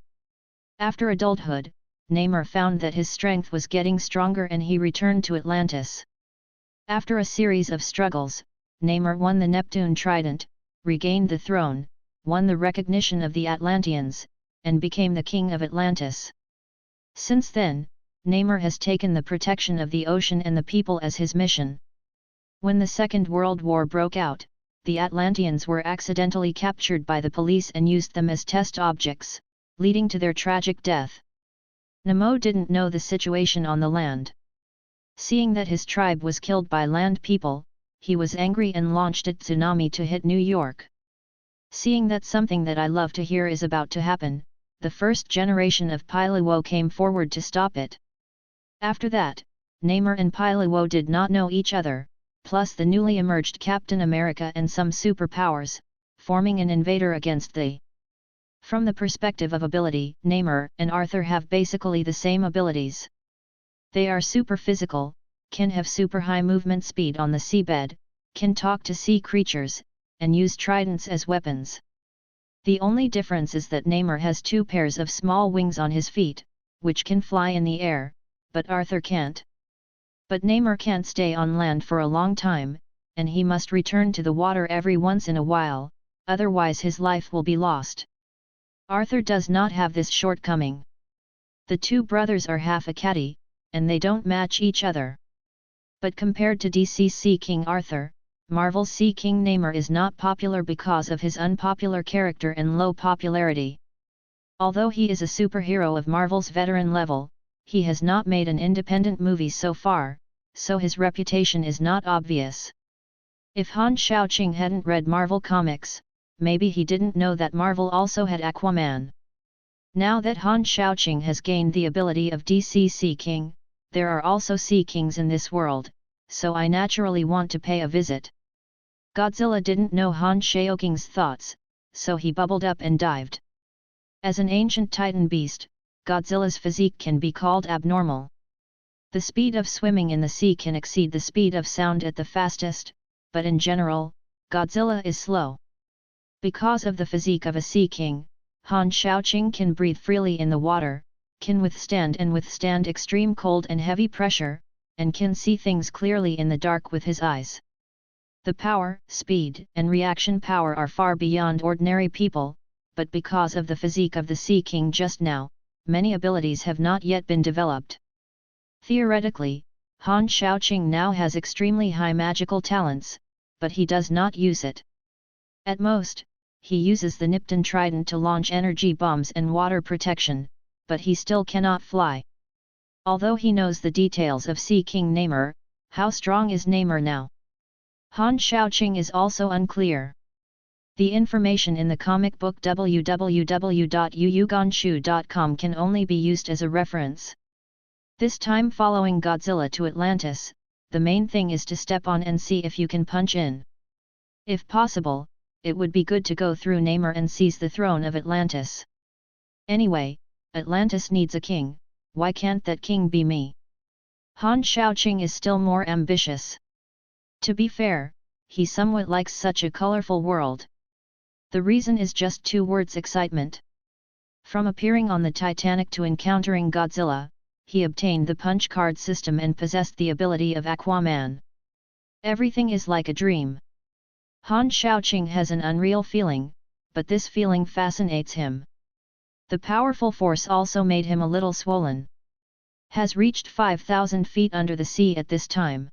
After adulthood, Namor found that his strength was getting stronger and he returned to Atlantis. After a series of struggles, Namor won the Neptune Trident, regained the throne, won the recognition of the Atlanteans, and became the king of Atlantis. Since then, Namor has taken the protection of the ocean and the people as his mission. When the Second World War broke out, the Atlanteans were accidentally captured by the police and used them as test objects, leading to their tragic death. Nemo didn't know the situation on the land. Seeing that his tribe was killed by land people, he was angry and launched a tsunami to hit New York. Seeing that something that I love to hear is about to happen, the first generation of Pilewo came forward to stop it. After that, Namor and Pilewo did not know each other, plus the newly emerged Captain America and some superpowers, forming an invader against the. From the perspective of ability, Namor and Arthur have basically the same abilities. They are super physical, can have super high movement speed on the seabed, can talk to sea creatures, and use tridents as weapons. The only difference is that Namor has two pairs of small wings on his feet, which can fly in the air, but Arthur can't. But Namor can't stay on land for a long time, and he must return to the water every once in a while, otherwise his life will be lost. Arthur does not have this shortcoming. The two brothers are half a caddy, and they don't match each other. But compared to DC Sea King Arthur, Marvel Sea King Namor is not popular because of his unpopular character and low popularity. Although he is a superhero of Marvel's veteran level, he has not made an independent movie so far, so his reputation is not obvious. If Han Xiaoqing hadn't read Marvel Comics, maybe he didn't know that Marvel also had Aquaman. Now that Han Xiaoqing has gained the ability of DC Sea King, there are also Sea Kings in this world, so I naturally want to pay a visit. Godzilla didn't know Han Xiaoqing's thoughts, so he bubbled up and dived. As an ancient titan beast, Godzilla's physique can be called abnormal. The speed of swimming in the sea can exceed the speed of sound at the fastest, but in general, Godzilla is slow. Because of the physique of a sea king, Han Xiaoqing can breathe freely in the water, can withstand extreme cold and heavy pressure, and can see things clearly in the dark with his eyes. The power, speed, and reaction power are far beyond ordinary people, but because of the physique of the Sea King just now, many abilities have not yet been developed. Theoretically, Han Shaoqing now has extremely high magical talents, but he does not use it. At most, he uses the Nipton Trident to launch energy bombs and water protection, but he still cannot fly. Although he knows the details of Sea King Namor, how strong is Namor now? Han Shaoqing is also unclear. The information in the comic book www.yuyuganshu.com can only be used as a reference. This time following Godzilla to Atlantis, the main thing is to step on and see if you can punch in. If possible, it would be good to go through Namor and seize the throne of Atlantis. Anyway, Atlantis needs a king, why can't that king be me? Han Shaoqing is still more ambitious. To be fair, he somewhat likes such a colorful world. The reason is just two words: excitement. From appearing on the Titanic to encountering Godzilla, he obtained the punch card system and possessed the ability of Aquaman. Everything is like a dream. Han Shaoqing has an unreal feeling, but this feeling fascinates him. The powerful force also made him a little swollen. Has reached 5,000 feet under the sea at this time.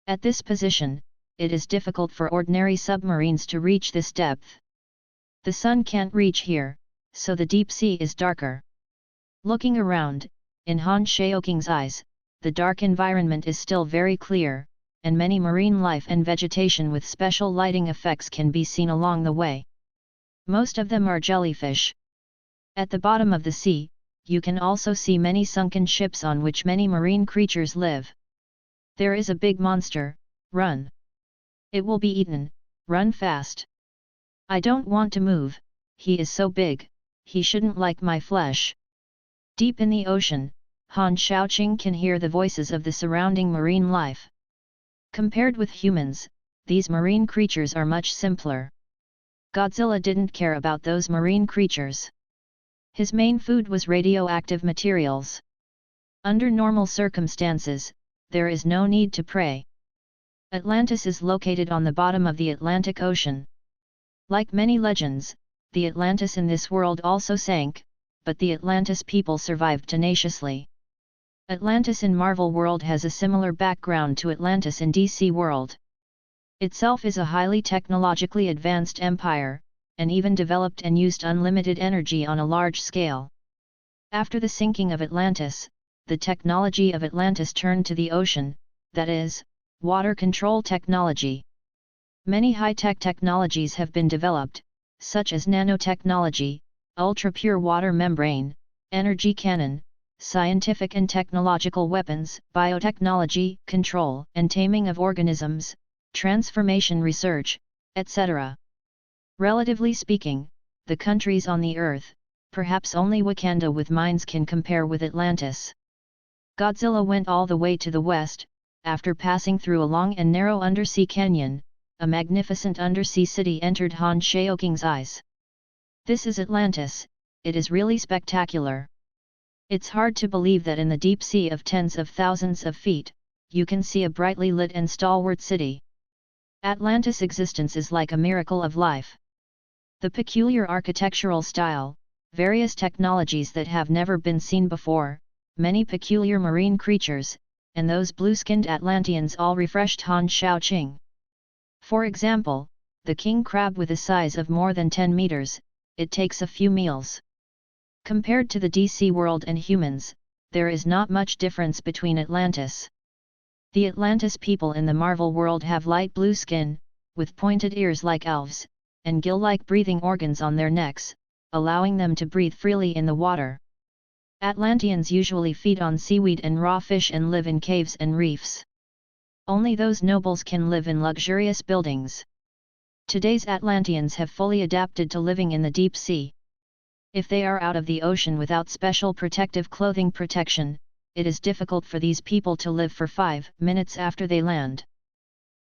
At this position, it is difficult for ordinary submarines to reach this depth. The sun can't reach here, so the deep sea is darker. Looking around, in Han Shaoqing's eyes, the dark environment is still very clear, and many marine life and vegetation with special lighting effects can be seen along the way. Most of them are jellyfish. At the bottom of the sea, you can also see many sunken ships on which many marine creatures live. There is a big monster, run! It will be eaten, run fast! I don't want to move, he is so big, he shouldn't like my flesh. Deep in the ocean, Han Shaoqing can hear the voices of the surrounding marine life. Compared with humans, these marine creatures are much simpler. Godzilla didn't care about those marine creatures. His main food was radioactive materials. Under normal circumstances, there is no need to pray. Atlantis is located on the bottom of the Atlantic Ocean. Like many legends, the Atlantis in this world also sank, but the Atlantis people survived tenaciously. Atlantis in Marvel world has a similar background to Atlantis in DC world. Itself is a highly technologically advanced empire, and even developed and used unlimited energy on a large scale. After the sinking of Atlantis, the technology of Atlantis turned to the ocean, that is, water control technology. Many high-tech technologies have been developed, such as nanotechnology, ultra-pure water membrane, energy cannon, scientific and technological weapons, biotechnology, control and taming of organisms, transformation research, etc. Relatively speaking, the countries on the Earth, perhaps only Wakanda with mines can compare with Atlantis. Godzilla went all the way to the west, after passing through a long and narrow undersea canyon, a magnificent undersea city entered Han Shaoqing's eyes. This is Atlantis, it is really spectacular. It's hard to believe that in the deep sea of tens of thousands of feet, you can see a brightly lit and stalwart city. Atlantis' existence is like a miracle of life. The peculiar architectural style, various technologies that have never been seen before, many peculiar marine creatures, and those blue-skinned Atlanteans all refreshed Han Shaoqing. For example, the king crab with a size of more than 10 meters, it takes a few meals. Compared to the DC world and humans, there is not much difference between Atlantis. The Atlantis people in the Marvel world have light blue skin, with pointed ears like elves, and gill-like breathing organs on their necks, allowing them to breathe freely in the water. Atlanteans usually feed on seaweed and raw fish and live in caves and reefs. Only those nobles can live in luxurious buildings. Today's Atlanteans have fully adapted to living in the deep sea. If they are out of the ocean without special protective clothing protection, it is difficult for these people to live for 5 minutes after they land.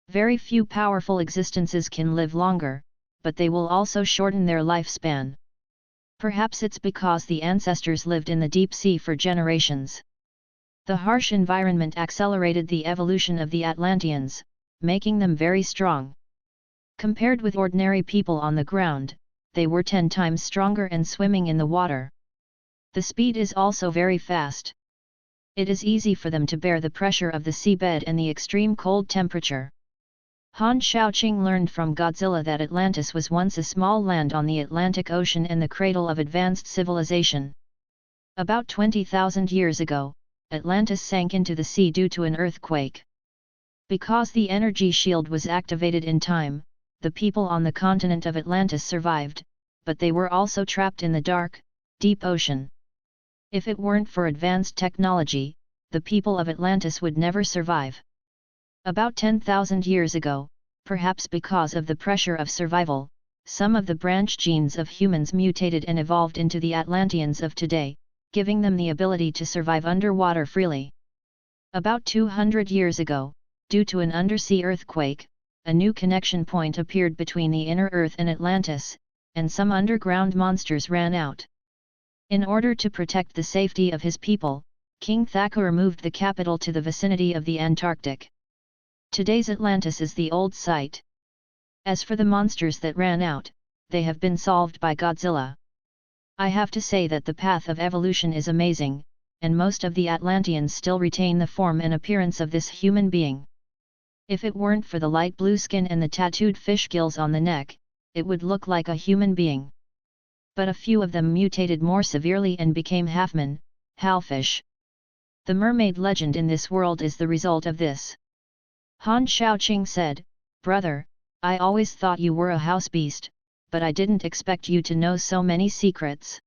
Very few powerful existences can live longer, but they will also shorten their lifespan. Perhaps it's because the ancestors lived in the deep sea for generations. The harsh environment accelerated the evolution of the Atlanteans, making them very strong. Compared with ordinary people on the ground, they were 10 times stronger and swimming in the water. The speed is also very fast. It is easy for them to bear the pressure of the seabed and the extreme cold temperature. Han Shaoqing learned from Godzilla that Atlantis was once a small land on the Atlantic Ocean and the cradle of advanced civilization. About 20,000 years ago, Atlantis sank into the sea due to an earthquake. Because the energy shield was activated in time, the people on the continent of Atlantis survived, but they were also trapped in the dark, deep ocean. If it weren't for advanced technology, the people of Atlantis would never survive. About 10,000 years ago, perhaps because of the pressure of survival, some of the branch genes of humans mutated and evolved into the Atlanteans of today, giving them the ability to survive underwater freely. About 200 years ago, due to an undersea earthquake, a new connection point appeared between the inner Earth and Atlantis, and some underground monsters ran out. In order to protect the safety of his people, King Thakur moved the capital to the vicinity of the Antarctic. Today's Atlantis is the old site. As for the monsters that ran out, they have been solved by Godzilla. I have to say that the path of evolution is amazing, and most of the Atlanteans still retain the form and appearance of this human being. If it weren't for the light blue skin and the tattooed fish gills on the neck, it would look like a human being. But a few of them mutated more severely and became halfmen, halfish. The mermaid legend in this world is the result of this. Han Shaoqing said, "Brother, I always thought you were a house beast, but I didn't expect you to know so many secrets.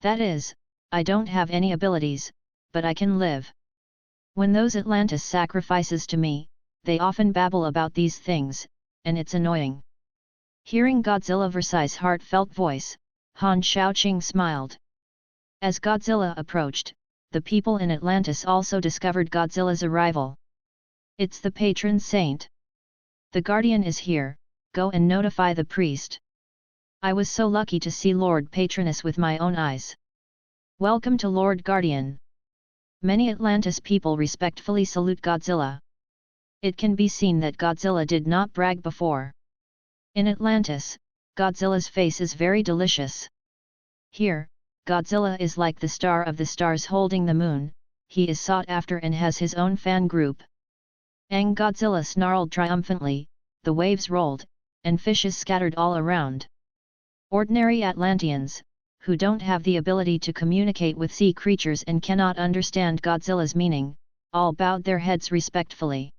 That is, I don't have any abilities, but I can live. When those Atlantis sacrifices to me, they often babble about these things, and it's annoying." Hearing Godzilla Versailles' heartfelt voice, Han Shaoqing smiled. As Godzilla approached, the people in Atlantis also discovered Godzilla's arrival. "It's the patron saint. The guardian is here, go and notify the priest. I was so lucky to see Lord Patronus with my own eyes. Welcome to Lord Guardian." Many Atlantis people respectfully salute Godzilla. It can be seen that Godzilla did not brag before. In Atlantis, Godzilla's face is very delicious. Here, Godzilla is like the star of the stars holding the moon, he is sought after and has his own fan group. Ang Godzilla snarled triumphantly, the waves rolled, and fishes scattered all around. Ordinary Atlanteans, who don't have the ability to communicate with sea creatures and cannot understand Godzilla's meaning, all bowed their heads respectfully.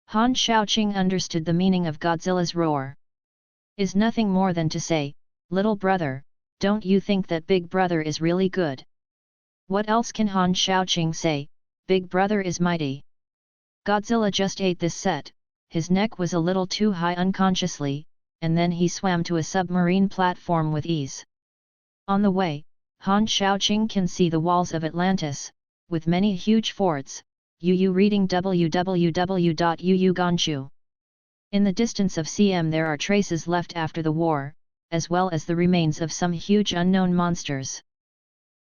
Han Shaoqing understood the meaning of Godzilla's roar. Is nothing more than to say, "Little brother, don't you think that Big Brother is really good?" What else can Han Shaoqing say? Big Brother is mighty. Godzilla just ate this set, his neck was a little too high unconsciously, and then he swam to a submarine platform with ease. On the way, Han Shaoqing can see the walls of Atlantis, with many huge forts. Yu reading www.yuuganshu. In the distance of cm there are traces left after the war, as well as the remains of some huge unknown monsters.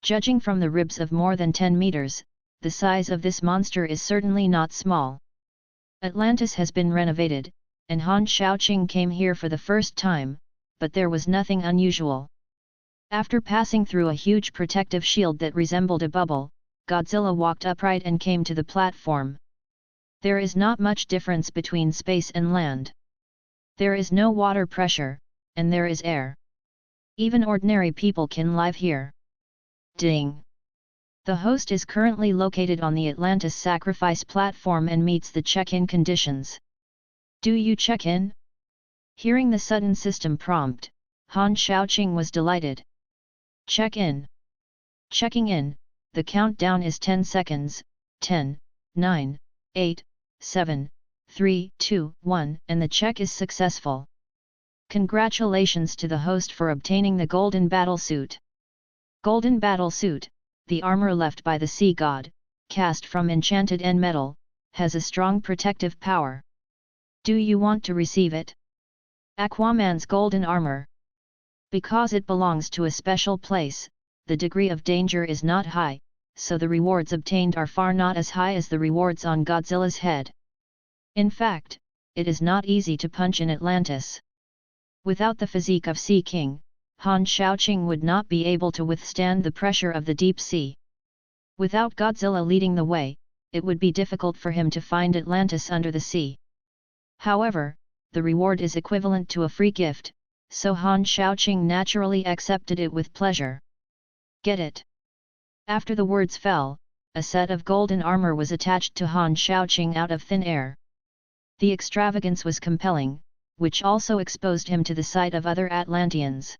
Judging from the ribs of more than 10 meters, the size of this monster is certainly not small. Atlantis has been renovated, and Han Shaoqing came here for the first time, but there was nothing unusual. After passing through a huge protective shield that resembled a bubble, Godzilla walked upright and came to the platform. There is not much difference between space and land. There is no water pressure, and there is air. Even ordinary people can live here. Ding! The host is currently located on the Atlantis sacrifice platform and meets the check-in conditions. Do you check in? Hearing the sudden system prompt, Han Shaoqing was delighted. Check in. Checking in, the countdown is 10 seconds, 10, 9, 8, 7, 3, 2, 1, and the check is successful. Congratulations to the host for obtaining the Golden Battlesuit. Golden Battlesuit, the armor left by the sea god, cast from enchanted end metal, has a strong protective power. Do you want to receive it? Aquaman's golden armor. Because it belongs to a special place, the degree of danger is not high, so the rewards obtained are far not as high as the rewards on Godzilla's head. In fact, it is not easy to punch in Atlantis. Without the physique of Sea King, Han Shaoqing would not be able to withstand the pressure of the deep sea. Without Godzilla leading the way, it would be difficult for him to find Atlantis under the sea. However, the reward is equivalent to a free gift, so Han Shaoqing naturally accepted it with pleasure. Get it? After the words fell, a set of golden armor was attached to Han Shaoqing out of thin air. The extravagance was compelling, which also exposed him to the sight of other Atlanteans.